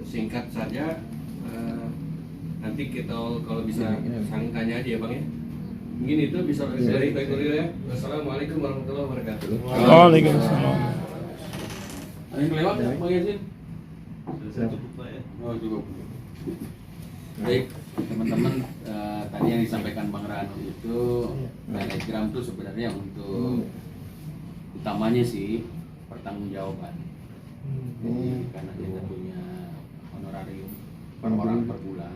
singkat saja. Nanti kita kalau bisa saling tanya aja ya Bang ya. Mungkin itu bisa dari Pak Kuril ya. Wassalamualaikum warahmatullahi wabarakatuh. Waalaikumsalam. Ada yang lewat Bang Yasin? Cukup Pak ya. Oh cukup. Baik teman-teman, tadi yang disampaikan Bang Rano itu Telegram itu sebenarnya untuk utamanya sih pertanggungjawaban. Jadi karena kita punya honorarium per orang per bulan,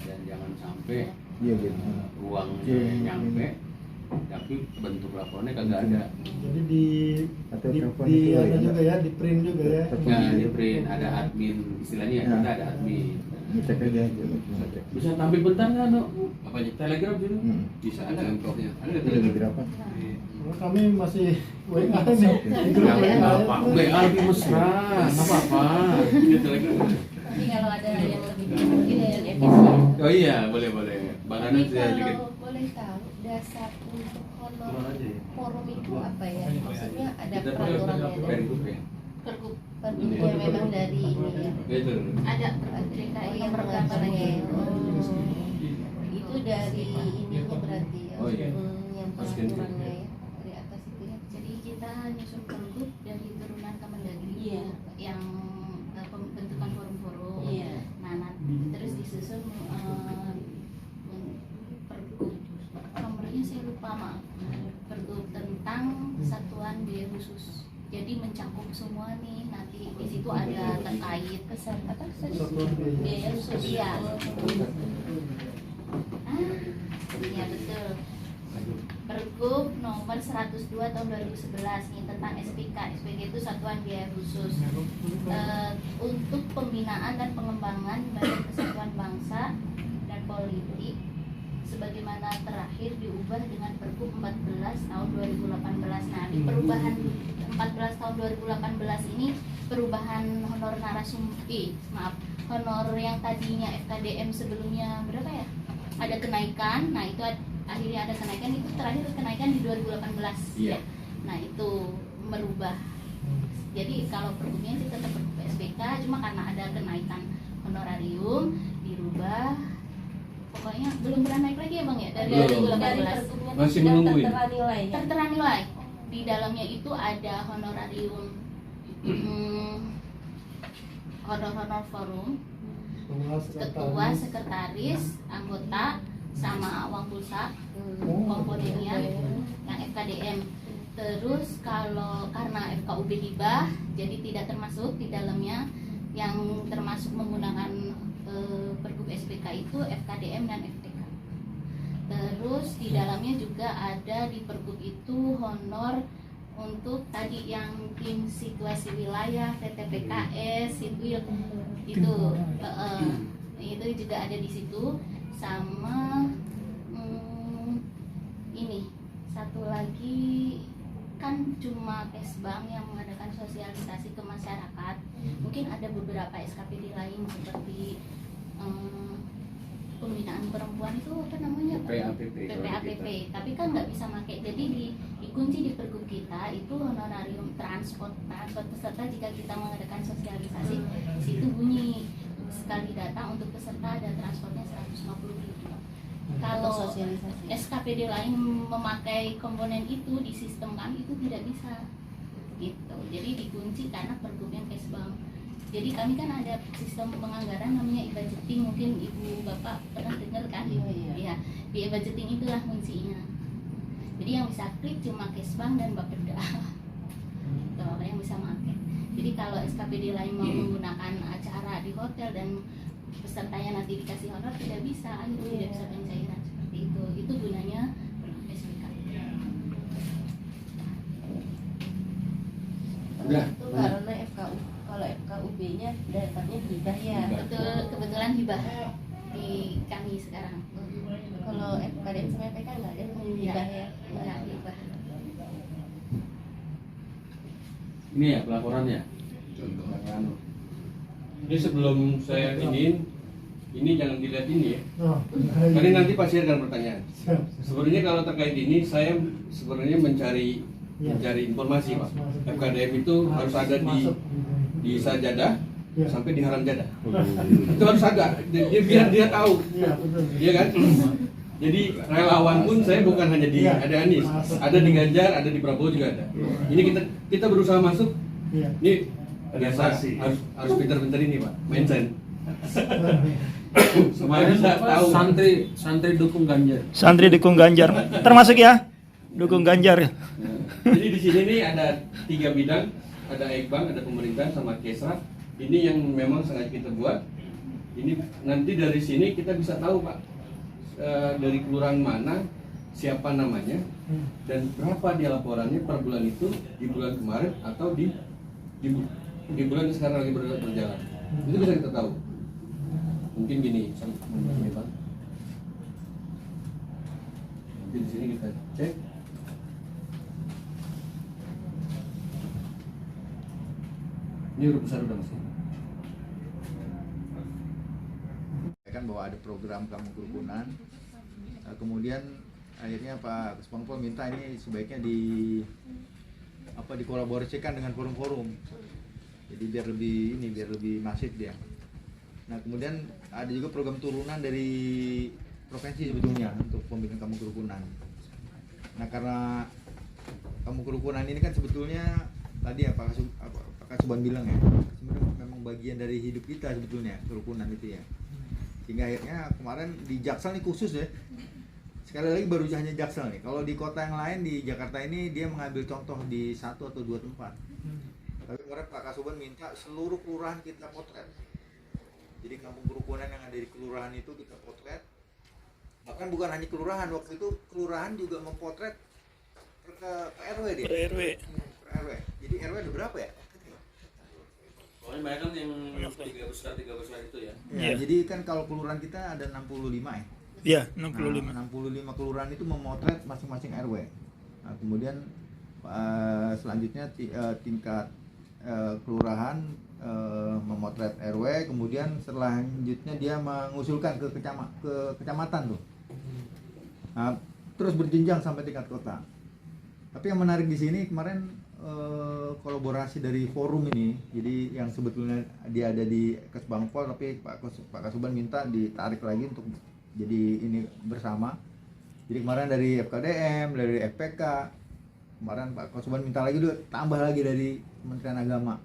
dan jangan sampai Iya gitu. ruangnya nyampe, tapi bentuk laporannya kagak ada. Jadi di Atau di, telepon di itu ada ya. juga ya, di print juga ya. Nah, di print ada admin, istilahnya Nah. kita ada admin. Ngecek aja bisa cek. Bisa tampil bentar nggak, No? Apa aja? Telegram sini? Hmm. Bisa, ada contohnya. Ada nggak Itu telegram? berapa? Oh, kami masih WA nih. Di grup Nggak WA. apa-apa, WA lebih mesra, nggak apa-apa. Ini telegram. Tapi kalau ada yang lebih mungkin yang efisien. Oh iya, boleh. Bang Rano Tapi sudah juga. kalau boleh tahu dasar untuk honor forum itu apa ya? Maksudnya ada Kita peraturannya dari pergub ya. pergub yang memang dari ini ya. Betul. Ada DKI yang berapa lagi? Itu dari ininya berarti ya. Oh, iya. Yang Masukin ke- peraturannya ya dari atas itu ya. Jadi kita nyusun pergub dari turunan Kemendagri Iya. yang pembentukan forum-forum. Iya. Nah, terus disusun pergub nomornya saya lupa maaf. Pergub tentang satuan biaya khusus. Jadi mencakup semua nih, nanti di situ ada terkait kesan apa biaya khusus ya. Iya betul. Pergub nomor 102 tahun 2011 nih tentang SPK. SPK itu satuan biaya khusus untuk pembinaan dan pengembangan Badan Kesatuan Bangsa dan Politik sebagaimana terakhir diubah dengan Pergub 14 tahun 2018. Nah, di perubahan 14 tahun 2018 ini perubahan honor honor yang tadinya FKDM sebelumnya berapa ya? Ada kenaikan. Nah, itu akhirnya ada kenaikan, itu terakhir kenaikan di 2018 Iya. ya. Nah, itu merubah. Jadi kalau pergubnya sih tetap pergub SPK, cuma karena ada kenaikan honorarium dirubah. Pokoknya belum pernah naik lagi ya Bang ya dari Belum. 2018. Masih menungguin. Tertera nilai ya. Tertera nilai. Di dalamnya itu ada honorarium honor forum, ketua, sekretaris, anggota, sama uang pulsa komponennya yang FKDM. Terus kalau karena FKUB hibah jadi tidak termasuk di dalamnya, yang termasuk menggunakan pergub SPK itu FKDM dan FTK. Terus di dalamnya juga ada di pergub itu honor untuk tadi yang tim situasi wilayah, TTPKS, sipil itu itu juga ada di situ, sama ini satu lagi kan cuma Kesbang yang mengadakan sosialisasi ke masyarakat. Mungkin ada beberapa SKPD lain seperti pembinaan perempuan itu apa namanya? PPAPP. Tapi kan nggak bisa pakai. Jadi dikunci di pergub kita itu honorarium transport peserta jika kita mengadakan sosialisasi. Di situ bunyi sekali datang untuk peserta ada transportnya 150.000. Kalau SKPD lain memakai komponen itu di sistem kami itu tidak bisa gitu. Jadi dikunci karena pergubnya Kesbang. Jadi kami kan ada sistem penganggaran namanya e-budgeting, mungkin ibu bapak pernah dengar kan? Iya. Di e-budgeting itulah kuncinya. Jadi yang bisa klik cuma Kesbang dan Bapeda. Tuh, yang bisa pakai. Jadi kalau SKPD lain mau menggunakan acara di hotel dan pesertanya nanti dikasih honor tidak bisa, tidak bisa pencairan seperti itu. Itu gunanya SPK. Udah. Itu karena FKU, kalau FKUB-nya daftarnya hibah ya. Betul, kebetulan hibah di kami sekarang. Kalau FKDM sama FPK nggak ada hibah ya. Enggak hibah. Ini ya pelaporannya. Contoh. Ini sebelum saya ini jangan dilihat ini ya. Karena nanti pasti akan pertanyaan. Sebenarnya kalau terkait ini saya sebenarnya mencari informasi Pak. FKDM itu harus ada di sajadah sampai di haram jadah. Itu harus ada. Biar dia tahu. Iya kan? Jadi relawan pun saya bukan hanya di ada Anies, ada di Ganjar, ada di Prabowo juga ada. Ini kita berusaha masuk. Ini biasa harus pintar-pintar ini Pak, mention. Supaya bisa tahu. Santri dukung Ganjar. Santri dukung Ganjar. Termasuk ya? Dukung Ganjar. Jadi di sini nih ada 3 bidang, ada Ekbang, ada pemerintahan sama Kesra. Ini yang memang sengaja kita buat. Ini nanti dari sini kita bisa tahu Pak dari kelurahan mana, siapa namanya, dan berapa dia laporannya per bulan itu di bulan kemarin atau di bulan yang sekarang lagi berjalan. Itu bisa kita tahu. Mungkin gini, Bang. Nanti di sini kita cek. Ini huruf besar udah masih. Kan bahwa ada program kampung kerukunan. Kemudian akhirnya Pak Kesbangpol minta ini sebaiknya dikolaborasikan dengan forum-forum. Jadi biar lebih masif dia. Nah, kemudian ada juga program turunan dari provinsi sebetulnya untuk pembimbingan kampung kerukunan. Nah, karena kampung kerukunan ini kan sebetulnya tadi ya Pak Kasuban bilang ya, sebenarnya memang bagian dari hidup kita sebetulnya kerukunan itu ya. Sehingga akhirnya kemarin di Jaksel nih khusus ya. Sekali lagi baru hanya Jaksel nih. Kalau di kota yang lain di Jakarta ini dia mengambil contoh di 1 atau 2 tempat. Tapi kemarin Pak Kasuban minta seluruh kelurahan kita potret. Jadi kampung kerukunan yang ada di kelurahan itu kita potret. Bahkan bukan hanya kelurahan, waktu itu kelurahan juga mempotret ke RW dia. Per RW. Per RW. Jadi RW ada berapa ya? Pokoknya banyak kan yang 3 besar itu ya. Ya, jadi kan kalau kelurahan kita ada 65 ya. Iya, 65. Nah, 65 kelurahan itu memotret masing-masing RW. Nah, kemudian selanjutnya tingkat kelurahan memotret RW, kemudian selanjutnya dia mengusulkan ke kecamatan tuh. Nah, terus berjenjang sampai tingkat kota. Tapi yang menarik di sini kemarin kolaborasi dari forum ini, jadi yang sebetulnya dia ada di Kesbangpol tapi Pak Kasuban minta ditarik lagi untuk jadi ini bersama. Jadi kemarin dari FKDM, dari FPK, kemarin Pak Kasuban minta lagi dulu tambah lagi dari Kementerian Agama.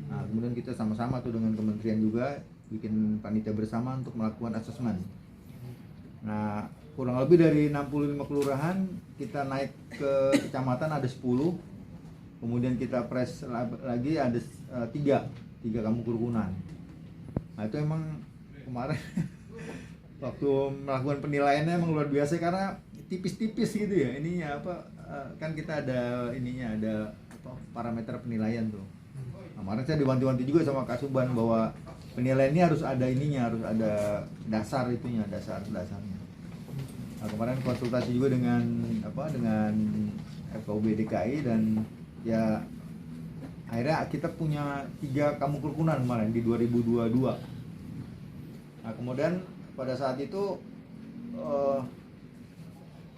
Nah, kemudian kita sama-sama tuh dengan kementerian juga bikin panitia bersama untuk melakukan asesmen. Nah, kurang lebih dari 65 kelurahan kita naik ke kecamatan ada 10. Kemudian kita press lagi ada 3 kampung kerukunan. Nah, itu emang kemarin waktu melakukan penilaiannya emang luar biasa karena tipis-tipis gitu ya. Ininya kan kita ada parameter penilaian tuh. Kemarin saya diwanti-wanti juga sama Kak Suban bahwa penilaian ini harus ada harus ada dasarnya. Nah, kemarin konsultasi juga dengan FKUB DKI dan ya akhirnya kita punya 3 kampung kerukunan kemarin di 2022. Nah, kemudian pada saat itu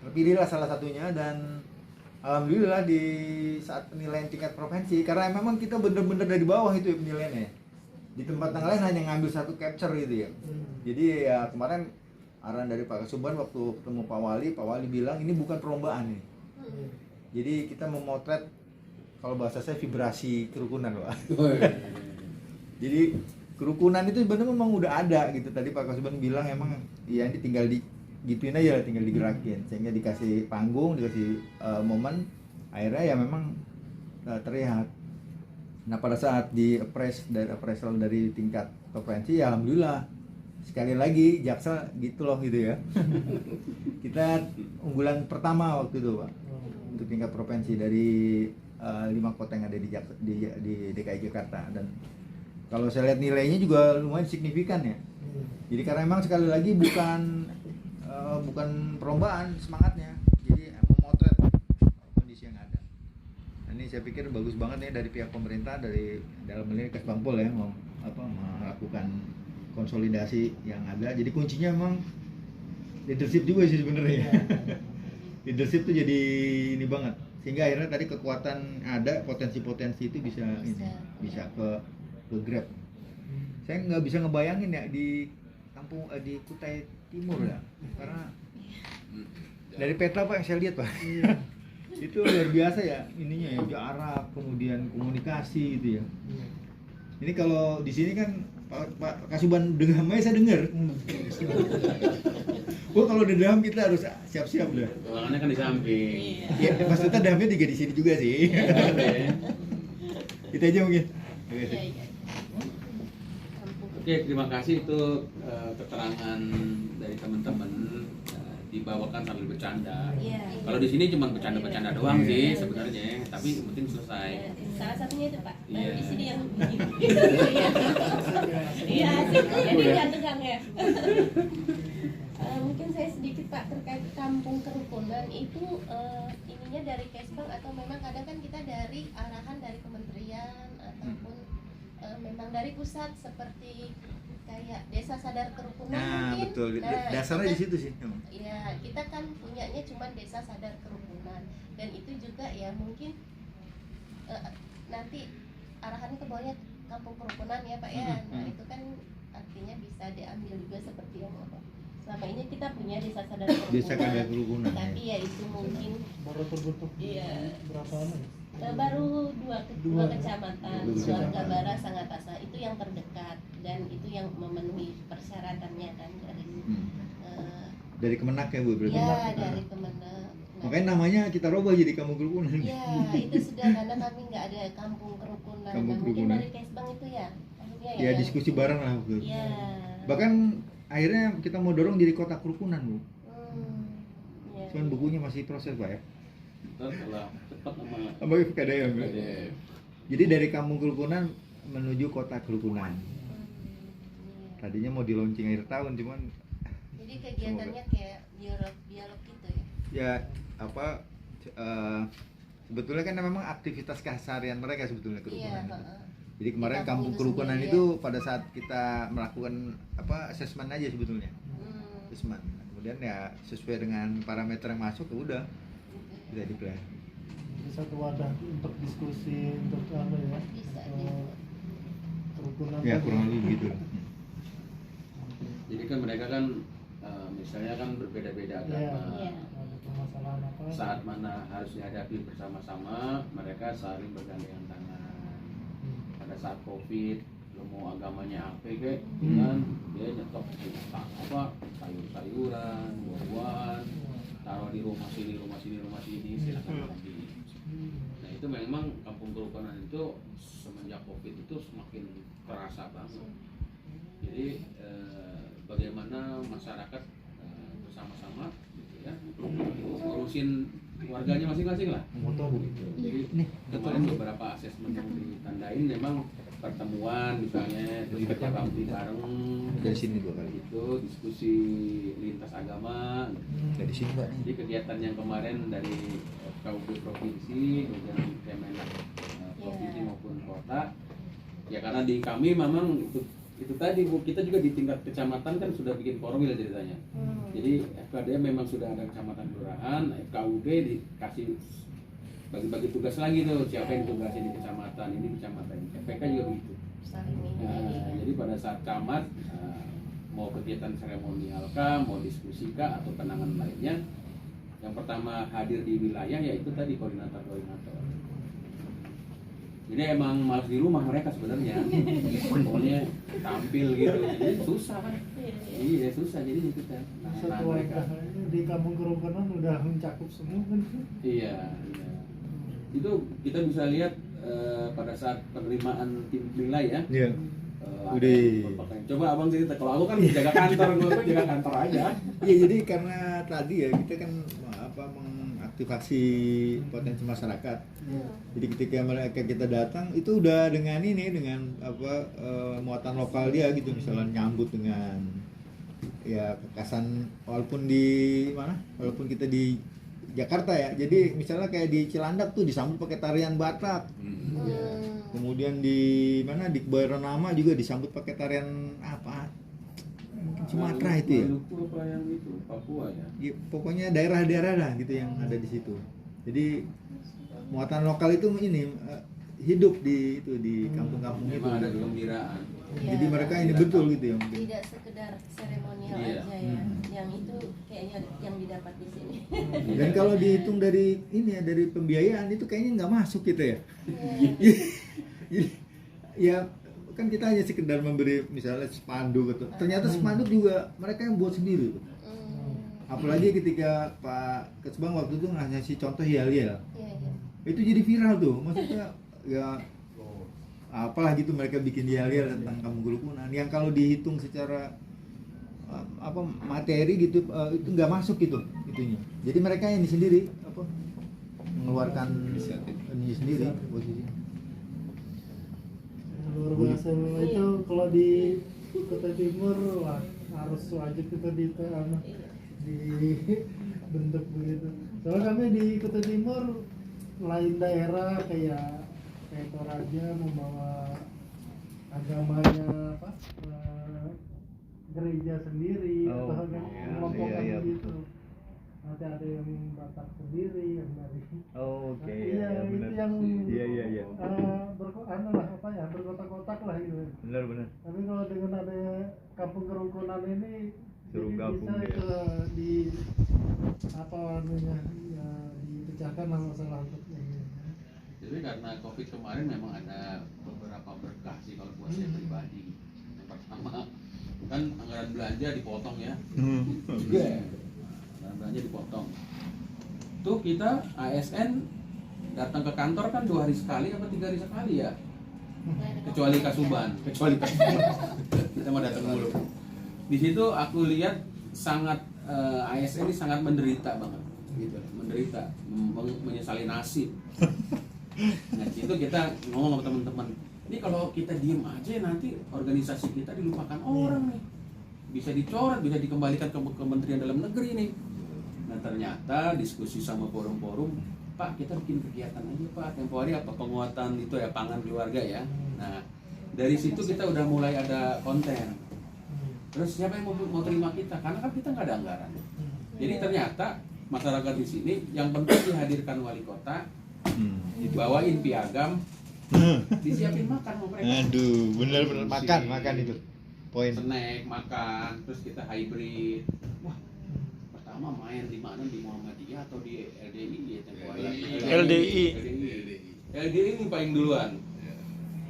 terpilihlah salah satunya dan alhamdulillah di saat penilaian tingkat provinsi, karena memang kita bener-bener dari bawah itu ya penilaiannya. Di tempat yang lain hanya ngambil satu capture gitu ya. Jadi ya kemarin arahan dari Pak Kasuban waktu ketemu Pak Wali bilang ini bukan perlombaan nih. Jadi kita memotret, kalau bahasa saya vibrasi kerukunan, Pak. Jadi kerukunan itu sebenarnya memang udah ada gitu. Tadi Pak Kasuban bilang emang ya ini tinggal gituin aja, tinggal digerakin sehingga dikasih panggung, dikasih momen, akhirnya ya memang terlihat. Nah, pada saat di appraisal dari tingkat provinsi ya alhamdulillah sekali lagi Jaksel gitu ya. Kita unggulan pertama waktu itu, Pak, untuk tingkat provinsi dari 5 kota yang ada di DKI Jakarta. Dan kalau saya lihat nilainya juga lumayan signifikan ya. Jadi karena memang sekali lagi bukan perlombaan semangatnya, jadi memotret kondisi yang ada. Nah, ini saya pikir bagus banget nih dari pihak pemerintah, dari dalam ini Kesbangpol ya melakukan konsolidasi yang ada. Jadi kuncinya memang leadership juga sih sebenarnya. Leadership tuh jadi ini banget, sehingga akhirnya tadi kekuatan ada, potensi-potensi itu bisa ke grab. Saya nggak bisa ngebayangin ya di Kutai Timur ya, karena dari peta Pak yang saya lihat Pak, itu luar biasa ya ininya ya, jarak kemudian komunikasi gitu ya. Ini kalau di sini kan Pak Kasuban dengamnya saya dengar. Wah, kalau di dalam kita harus siap-siap lah. Ruangannya kan di samping. Ya, maksudnya dalamnya juga di sini juga sih. Itu aja mungkin. Oke, terima kasih itu keterangan dari teman-teman dibawakan sambil bercanda. Iya. Kalau di sini cuma bercanda-bercanda doang sih sebenarnya, tapi yang penting selesai. Ya, salah satunya itu Pak. Iya. Di sini yang iya asik. Jadi jangan tegang ya. Mungkin saya sedikit Pak terkait kampung kerukunan itu ininya dari Kesbang atau memang kadang kan kita dari arahan dari kementerian ataupun memang dari pusat seperti kayak desa sadar kerukunan Nah, mungkin. betul. Nah, Dasarnya di kita- situ sih. Ya, kita kan punyanya cuma desa sadar kerukunan dan itu juga ya mungkin nanti arahannya ke bawahnya kampung kerukunan ya Pak ya. Nah, itu kan artinya bisa diambil juga seperti yang apa. Selama ini kita punya desa sadar kerukunan. Desa sadar kerukunan, Tapi ya itu mungkin Baru terbentuk iya berapa lama? baru dua Dua kecamatan, Suarga Bara, Sangatasa itu yang terdekat dan itu yang memenuhi persyaratannya kan dari Dari Kemenak ya Bu berarti. ya dari Kemenak. Makanya namanya kita rubah jadi kampung kerukunan. Ya itu sudah karena kami nggak ada kampung kerukunan. Kampung Nah, mungkin kerukunan. dari Kesbang itu ya. Maksudnya Ya diskusi bareng lah betul. Iya. Bahkan akhirnya kita mau dorong jadi kota kerukunan Bu. Ya. Cuman bukunya masih proses Pak ya. Ntar kalau cepat sama Apa KDM ya? KDM. Jadi dari kampung kerukunan menuju kota kerukunan. Tadinya mau di launching akhir tahun cuman Jadi kegiatannya kayak dialog gitu ya. ya apa sebetulnya kan memang aktivitas keseharian mereka sebetulnya kerukunan. Iya, Jadi kemarin Di kampung kampung itu kerukunan sendiri, itu pada saat kita melakukan apa asesmen aja sebetulnya. Asesmen. Kemudian ya sesuai dengan parameter yang masuk ya udah bisa di-plan. Jadi satu wadah untuk diskusi untuk apa ya? Bisa kerukunan. Ya tadi. kurang lebih gitu. Jadi kan mereka kan misalnya kan berbeda-beda agama. Iya. Ada permasalahan apa? Saat mana harus dihadapi bersama-sama, mereka saling bergandengan tangan. Pada saat COVID, lo mau agamanya apa kayak, kan dia nyetok apa sayur-sayuran, buah-buahan, taruh di rumah sini, silakan bagi. Nah itu memang kampung kerukunan itu semenjak COVID itu semakin terasa banget. Jadi bagaimana masyarakat bersama-sama gitu ya ngurusin warganya masing-masing lah. Jadi kemarin beberapa asesmen yang ditandain memang pertemuan misalnya terus kerja bakti bareng Dari sini 2 kali. itu diskusi lintas agama. Dari sini Pak. Jadi kegiatan yang kemarin dari KUB provinsi kemudian Kemenak provinsi maupun kota ya karena di kami memang itu tadi Bu, kita juga di tingkat kecamatan kan sudah bikin formil ceritanya. Jadi FKD memang sudah ada kecamatan kelurahan, FKUD dikasih bagi-bagi tugas lagi tuh, siapa yang ditugasin di kecamatan ini, kecamatan ini. FPK juga begitu. Jadi pada saat camat mau kegiatan seremonial kah, mau diskusi kah atau penanganan lainnya, yang pertama hadir di wilayah yaitu tadi koordinator. Jadi emang malas di rumah mereka sebenarnya, pokoknya tampil gitu, jadi susah kan? Iya susah jadi kita. Satu wadah di kampung kerukunan udah mencakup semua kan? Iya. Itu kita bisa lihat pada saat penerimaan tim penilai ya. Iya. Udah. Coba abang cerita, kalau aku kan jaga kantor, gue jaga kantor aja. Iya jadi karena tadi ya kita kan mengaktifasi potensi masyarakat. Jadi ketika mereka kita datang itu udah dengan muatan lokal dia gitu, misalnya nyambut dengan ya kekasan walaupun kita di Jakarta ya. Jadi misalnya kayak di Cilandak tuh disambut pakai tarian Batak. Kemudian di Kebayoran Lama juga disambut pakai tarian apa? Mungkin Sumatera itu ya. Apa yang itu? Papua ya. Ya, pokoknya daerah-daerah lah gitu yang ada di situ. Jadi muatan lokal itu hidup di kampung-kampung itu. Memang ada kegembiraan. Jadi mereka ini betul gitu ya mungkin. Tidak sekedar seremonial Iya. aja ya. Yang itu kayaknya yang didapat di sini. Dan kalau dihitung dari pembiayaan itu kayaknya nggak masuk gitu ya. Ya kan kita hanya sekedar memberi misalnya spanduk gitu. Ternyata spanduk juga mereka yang buat sendiri. Apalagi ketika Pak Kesbang waktu itu ngasih contoh yel-yel. Itu jadi viral tuh. Maksudnya ya apalah gitu mereka bikin yel-yel tentang kampung kerukunan yang kalau dihitung secara apa materi gitu itu nggak masuk gitu itunya. Jadi mereka ini sendiri apa mengeluarkan ini sendiri posisi. Luar biasa memang itu kalau di Kota Timur wah, harus wajib kita dibentuk begitu. Soalnya kami di Kota Timur lain daerah kayak Toraja membawa agamanya apa gereja sendiri atau kelompok gitu. Nanti ada yang Batak sendiri, yang dari iya itu yang berkotak-kotak lah gitu. Benar. Tapi kalau dengan ada kampung kerukunan ini Suruh jadi gabung bisa ya. di apa namanya ya, dipecahkan masalah untuk ini. Jadi karena COVID kemarin memang ada beberapa berkah sih kalau buat saya pribadi. Yang pertama kan anggaran belanja dipotong ya. Anggaran belanja dipotong. Tuh kita ASN datang ke kantor kan 2 hari sekali apa 3 hari sekali ya. Kecuali Kasuban. Kita mau datang mulu. Di situ aku lihat sangat ASN ini sangat menderita banget gitu. Menderita, menyesali nasib. Nah situ kita ngomong sama teman-teman, ini kalau kita diem aja nanti organisasi kita dilupakan orang nih, bisa dicoret, bisa dikembalikan ke Kementerian Dalam Negeri nih. Nah ternyata diskusi sama forum-forum, Pak kita bikin kegiatan aja Pak, tempo hari apa penguatan itu ya pangan keluarga ya. Nah dari situ kita udah mulai ada konten. Terus siapa yang mau terima kita? Karena kan kita nggak ada anggaran. Jadi ternyata masyarakat di sini yang penting dihadirkan wali kota. Dibawain piagam, disiapin makan sama mereka. Aduh, benar-benar makan itu. Poin. Snack, makan, terus kita hybrid. Wah, pertama main di mana di Muhammadiyah atau di LDI ya tempo hari. LDI ini paling duluan.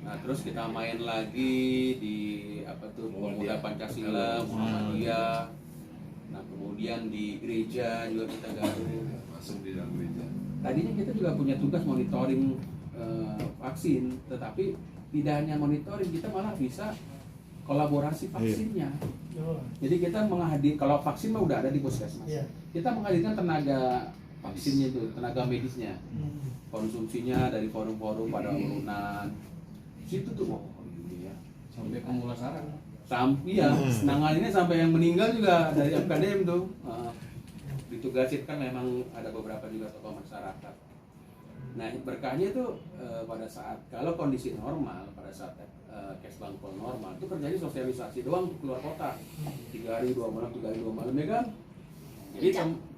Nah, terus kita main lagi di apa tuh Pemuda Pancasila, Muhammadiyah. Nah, kemudian di gereja juga kita gabung. Masuk di dalam gereja. Tadinya kita juga punya tugas monitoring vaksin, tetapi tidak hanya monitoring, kita malah bisa kolaborasi vaksinnya. Jadi kita kalau vaksin mah udah ada di puskesmas. Kita menghadirkan tenaga vaksinnya itu, tenaga medisnya, konsumsinya dari forum-forum pada urunan. Situ tuh ya. Sampai pemulasaran. Sampai ya, nanganinnya sampai yang meninggal juga dari FKDM tuh. Ditugasin kan memang ada beberapa juga tokoh masyarakat. Nah berkahnya itu pada saat kalau kondisi normal, pada saat Kesbangpol normal itu kerjanya sosialisasi doang untuk keluar kota 3 hari 2 malam, 3 hari 2 malam ya kan. Jadi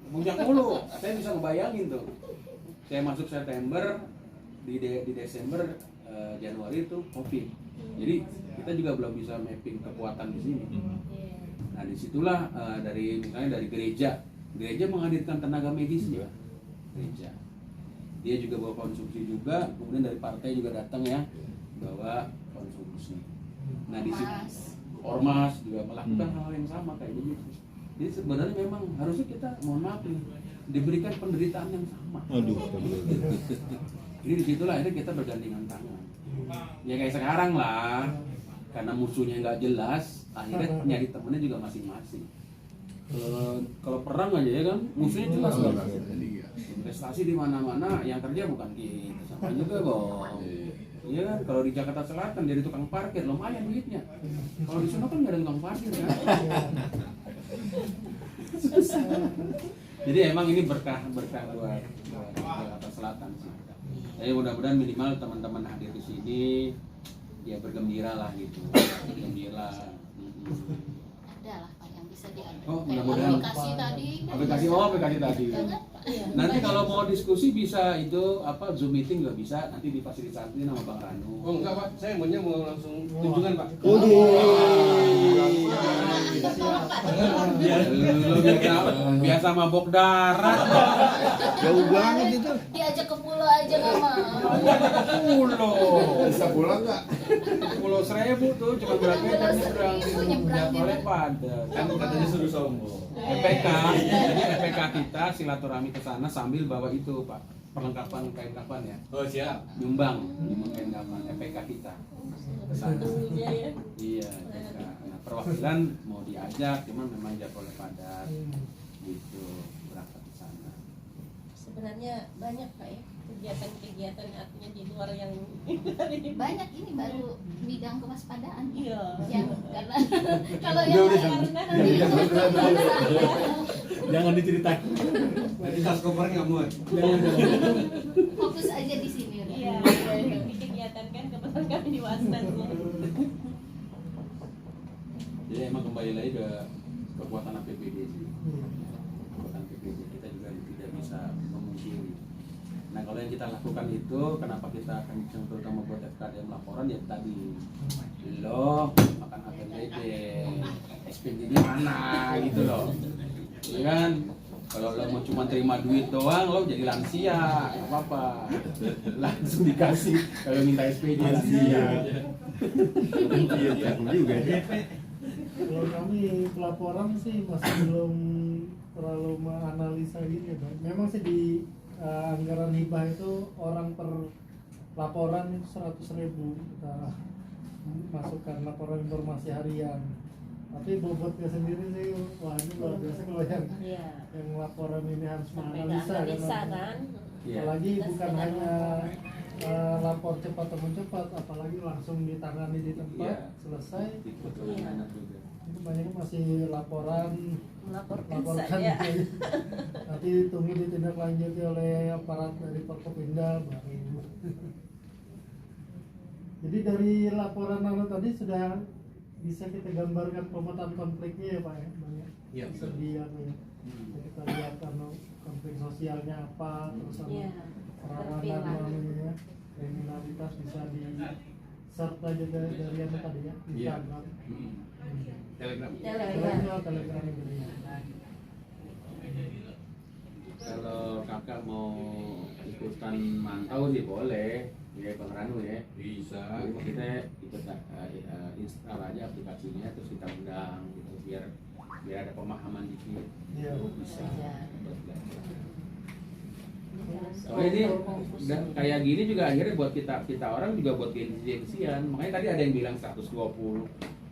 puncak mulu. Saya bisa ngebayangin tuh. Saya masuk September di Desember Januari itu COVID. Jadi kita juga belum bisa mapping kekuatan di sini. Nah disitulah dari misalnya dari gereja menghadirkan tenaga medisnya. Gereja. Dia juga bawa konsumsi juga, kemudian dari partai juga datang ya, bawa konsumsi. Nah di situ ormas juga melakukan hal yang sama kayak begitu. Jadi sebenarnya memang harusnya kita mohon maaf nih, diberikan penderitaan yang sama. Jadi disitulah akhirnya kita bergandengan tangan. Ya kayak sekarang lah, karena musuhnya nggak jelas, akhirnya nyari temennya juga masing-masing. Kalau perang aja ya kan musuhnya jelas kan. Investasi di mana-mana yang kerja bukan kita, sama juga bang. Iya kan, kalau di Jakarta Selatan jadi tukang parkir lumayan duitnya. Kalau di sana kan nggak ada tukang parkir kan. Jadi emang ini berkah buat Jakarta Selatan sih. Jadi mudah-mudahan minimal teman-teman hadir di sini ya bergembira lah gitu, bergembira. Ada lah Pak yang bisa diambil. Oh, mudah-mudahan Aplikasi tadi. Aplikasi tadi. Nanti kalau mau diskusi bisa itu apa Zoom meeting juga bisa, nanti difasilitasi sama Bang Ranu. Oh enggak Pak, saya maunya mau langsung kunjungan Pak. Biasa mabok darat. Jauh banget itu. Diajak ke pulau aja nggak mau. Pulau. Bisa pulang nggak? Pulau Seribu tuh cuma berapa jam nyebrang oleh pada. Kan katanya suruh sombong. EPK, jadi EPK kita silaturahmi ke sana sambil bawa itu Pak, perlengkapan kain kapan ya. Oh siap. Nyumbang kain kapan FPK kita ke sana. Iya, JK. Nah, perwakilan mau diajak, cuman memang jadwalnya padat. Gitu, berangkat ke sana. Sebenarnya banyak Pak ya kegiatan-kegiatan artinya di luar yang banyak. Ini baru bidang kewaspadaan. Iya. Yang karena kalau yang Jangan diceritain. Nanti tas kopernya nggak muat. fokus aja di sini. Iya, di kegiatan kan kebetulan kami di Wasdan. Jadi emang kembali lagi ke kekuatan APBD sih. Kekuatan APBD kita juga tidak bisa memungkiri. Nah kalau yang kita lakukan itu, kenapa kita akan terutama buat FKDM laporan ya tadi lo makan APBD, SPG-nya mana gitu loh, ya kan? Kalau lo mau cuma terima duit doang, lo jadi lansia, nggak apa-apa, langsung dikasih. Kalau minta SPG lansia. Iya juga ya. Kalau kami pelaporan sih masih belum terlalu menganalisa gitu ya, Bang. Memang sih di anggaran hibah itu orang per laporan itu 100.000 kita masukkan laporan informasi harian. Tapi bobotnya sendiri sih, wah ini luar biasa kalau yang laporan ini harus menganalisa kan. Apalagi bukan hanya lapor cepat atau cepat, apalagi langsung ditangani di tempat selesai. Itu banyak masih melaporkan saja. Nanti tunggu ditindaklanjuti oleh aparat dari Forkopimda baru. Jadi dari laporan tadi sudah bisa kita gambarkan pemetaan konfliknya ya Pak ya, Bang ya. Iya, betul. Jadi kita lihat konflik sosialnya apa, terus kerawanan ya, kriminalitas bisa di search aja dari apa tadi ya, Instagram. Telegram gitu ya. Kalau kakak mau ikutan mantau sih boleh, ya Bang Ranu ya. Bisa. Kita ikut install aja aplikasinya terus kita undang gitu biar ada pemahaman dikit. Iya. Bisa. Soalnya ini kayak gini juga akhirnya buat kita orang juga buat gengsian. Makanya tadi ada yang bilang 120.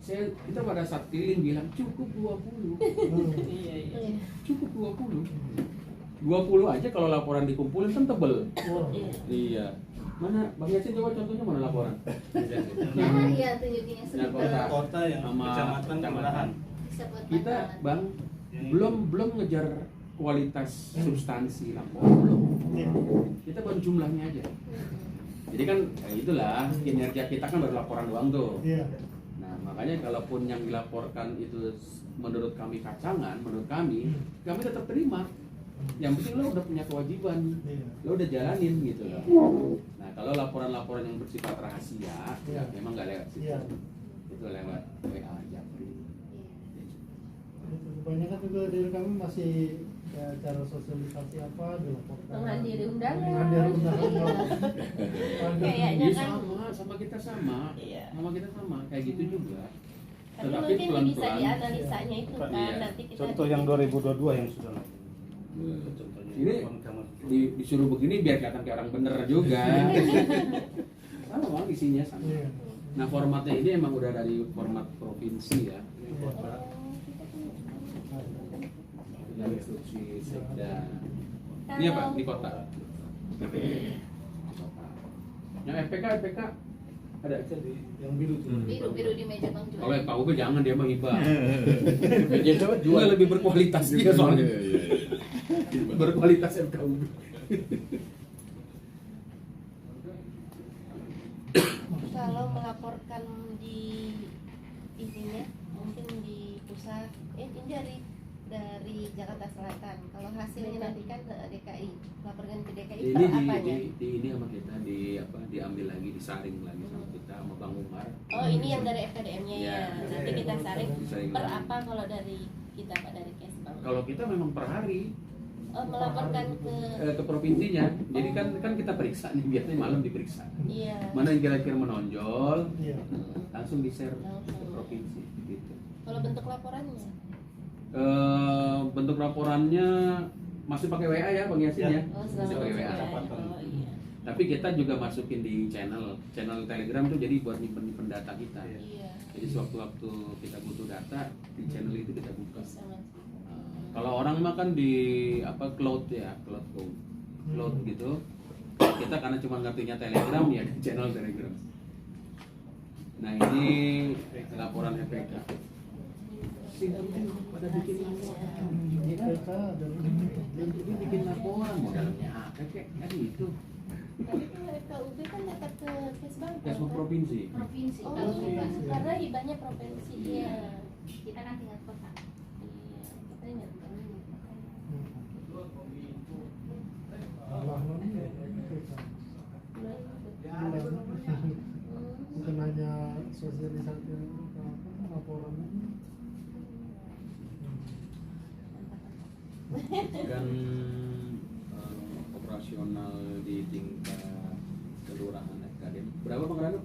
Kita pada saat keliling bilang cukup 20. Cukup 20. 20 aja kalau laporan dikumpulin kan tebel. Iya. Mana Bang Yasin coba contohnya mana laporan? Iya tunjukin yang kota yang kecamatan kelurahan. Kita Bang belum ngejar kualitas substansi laporan belum. Kita baru jumlahnya aja. Jadi kan ya itulah kinerja kita kan baru laporan doang tuh. Nah makanya kalaupun yang dilaporkan itu menurut kami kacangan, menurut kami tetap terima. Yang penting lo udah punya kewajiban, lo udah jalanin gitu loh. Nah kalau laporan-laporan yang bersifat rahasia, memang nggak lewat situ. Itu lewat WA aja. Kebanyakan juga dari kami masih cara sosialisasi apa dilaporkan. Menghadiri undangan. Kayaknya kan sama kita sama kayak gitu juga. Tapi mungkin bisa dianalisanya itu kan nanti kita. Contoh yang 2022 yang sudah ini disuruh begini biar kelihatan kayak orang bener juga. Sama bang isinya sama. Nah formatnya ini emang udah dari format provinsi ya. Dari instruksi sekda. Ini apa? Di kota. Yang FPK ada yang biru tuh. Biru di meja Bang jual. Kalau FKUB jangan dia mah hibah. Jual lebih berkualitas dia soalnya. Berkualitas FKUB. Kalau melaporkan di ininya mungkin di pusat ini dari Jakarta Selatan. Kalau hasilnya nanti kan ke DKI, laporkan ke DKI Ini per apanya? ini sama kita diambil lagi, disaring lagi sama kita sama Bang Umar. Oh ini yang dari FKDM-nya ya. Nanti kita saring Disaring per lagi. apa kalau dari kita Pak dari Kesbang? Kalau kita memang per hari Melaporkan ke provinsinya. Jadi kan kita periksa nih, biasanya malam diperiksa. Iya. Mana yang kira-kira menonjol, langsung di-share ke provinsi gitu. Kalau bentuk laporannya? Bentuk laporannya masih pakai WA ya Bang Yasin ya? Oh, Masih pakai WA. Oh iya. Tapi kita juga masukin di channel Telegram tuh jadi buat nyimpen data kita. Iya. Jadi sewaktu-waktu kita butuh data di channel itu kita buka. Bisa masuk. Kalau orang mah kan di cloud ya, cloud gitu. Kita karena cuma ngertinya Telegram ya di channel Telegram. Nah ini laporan EPK. Pada bikin laporan. PK ada Jadi bikin laporan modalnya apa kayak itu. Tapi kalau FKUB kan dekat ke Kesbangpol. Kesbang provinsi. Provinsi. Oh, Kalau iya. bukan. Karena hibahnya provinsi. Iya. Kita kan tingkat kota. Iya. Kita ingat kan. Allah bukan hanya sosialisasi laporan Dan operasional di tingkat kelurahan FKDM berapa Bang Rano?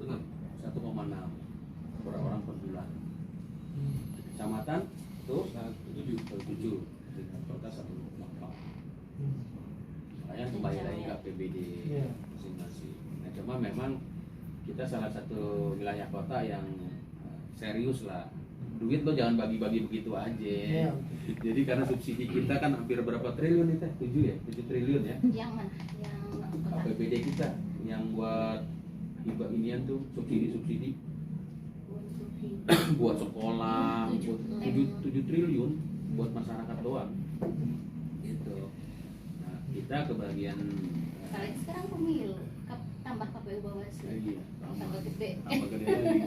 1,6 per orang per bulan. Kecamatan tuh 7 tingkat kota 1,4. Makanya kembali lagi ke APBD masing-masing. Nah cuma memang kita salah satu wilayah kota yang serius lah. Duit lo jangan bagi-bagi begitu aja. Jadi karena subsidi kita kan hampir berapa triliun itu? 7 ya? 7 triliun ya? Yang mana? Yang kota. APBD kita yang buat hibah inian tuh subsidi buat sekolah, buat 7 triliun buat masyarakat doang. Gitu. Nah, kita kebagian Apalagi sekarang pemilu, tambah KPU Bawaslu. iya, Tambah gede. tambah gede lagi.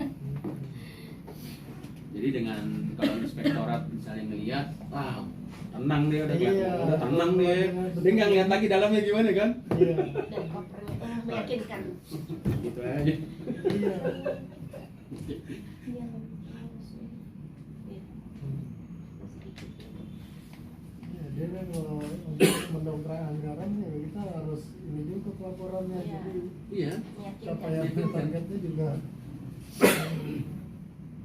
Jadi dengan kalau inspektorat misalnya ngelihat, wah tenang dia udah udah tenang dia, dia nggak ngeliat lagi dalamnya gimana kan? Iya. Dan kopernya meyakinkan. Gitu aja. Iya. Iya. Ya, dia kan kalau untuk mendongkrak anggaran ya kita harus ini juga pelaporannya. Iya. Jadi Iya. capaian targetnya juga.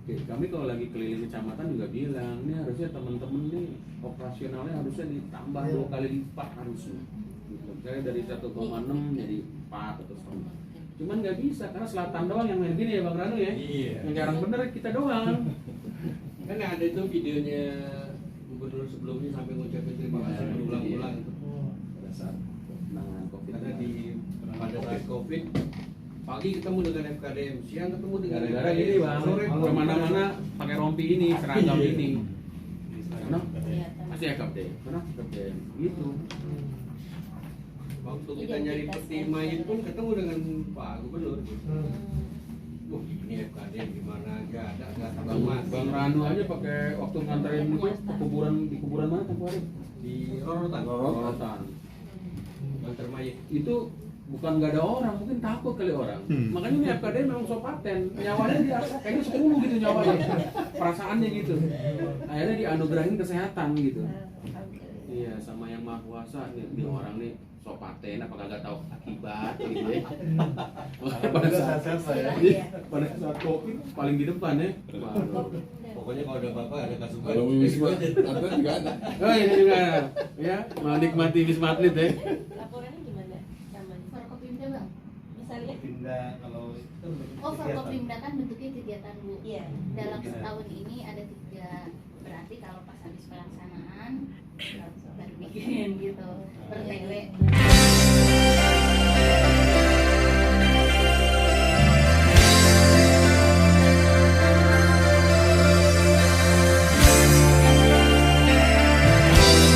Oke, kami kalau lagi keliling kecamatan juga bilang, ini harusnya teman-teman nih operasionalnya harusnya ditambah 2 kali lipat harusnya. Gitu. Misalnya dari 1,6 jadi 4 atau setengah. Cuman nggak bisa karena selatan doang yang main gini ya Bang Rano ya. Iya. Yang jarang bener kita doang. Kan ada itu videonya gubernur sebelumnya sampai ngucapin terima kasih berulang-ulang itu. Pada saat penanganan COVID. Karena pada saat COVID pagi ketemu dengan FKDM, siang ketemu dengan Gara-gara ini Bang, sore kemana-mana pakai rompi ini, seragam ini. Karena Kelihatan. masih ya KPD, karena KPD gitu. waktu kita nyari peti mayit pun ketemu dengan Pak Gubernur. Wah ini FKDM gimana aja, ada nggak tambang mati. Bang Rano aja pakai waktu nganterin itu ke kuburan di kuburan mana kemarin? Di Rorotan. Rorotan. Nganter mayit. Itu bukan nggak ada orang, mungkin takut kali orang. Makanya ini FKD memang so paten, nyawanya dia kayaknya 10 gitu nyawanya, perasaannya gitu. Akhirnya dianugerahin kesehatan gitu. Iya, sama yang maha kuasa nih orang nih so paten, apakah nggak tahu akibat gitu ya. Pada saat COVID paling di depan ya. Pokoknya kalau ada apa-apa ada kasus Kalau Wisma Atlet juga ada. Oh ini juga ya, menikmati Wisma Atlet ya. Laporannya gimana? Sama Forkopimda Bang. misalnya? Pindah kalau itu Oh, Forkopimda kan bentuknya kegiatan Bu. Iya. Dalam setahun ini ada 3, berarti kalau pas habis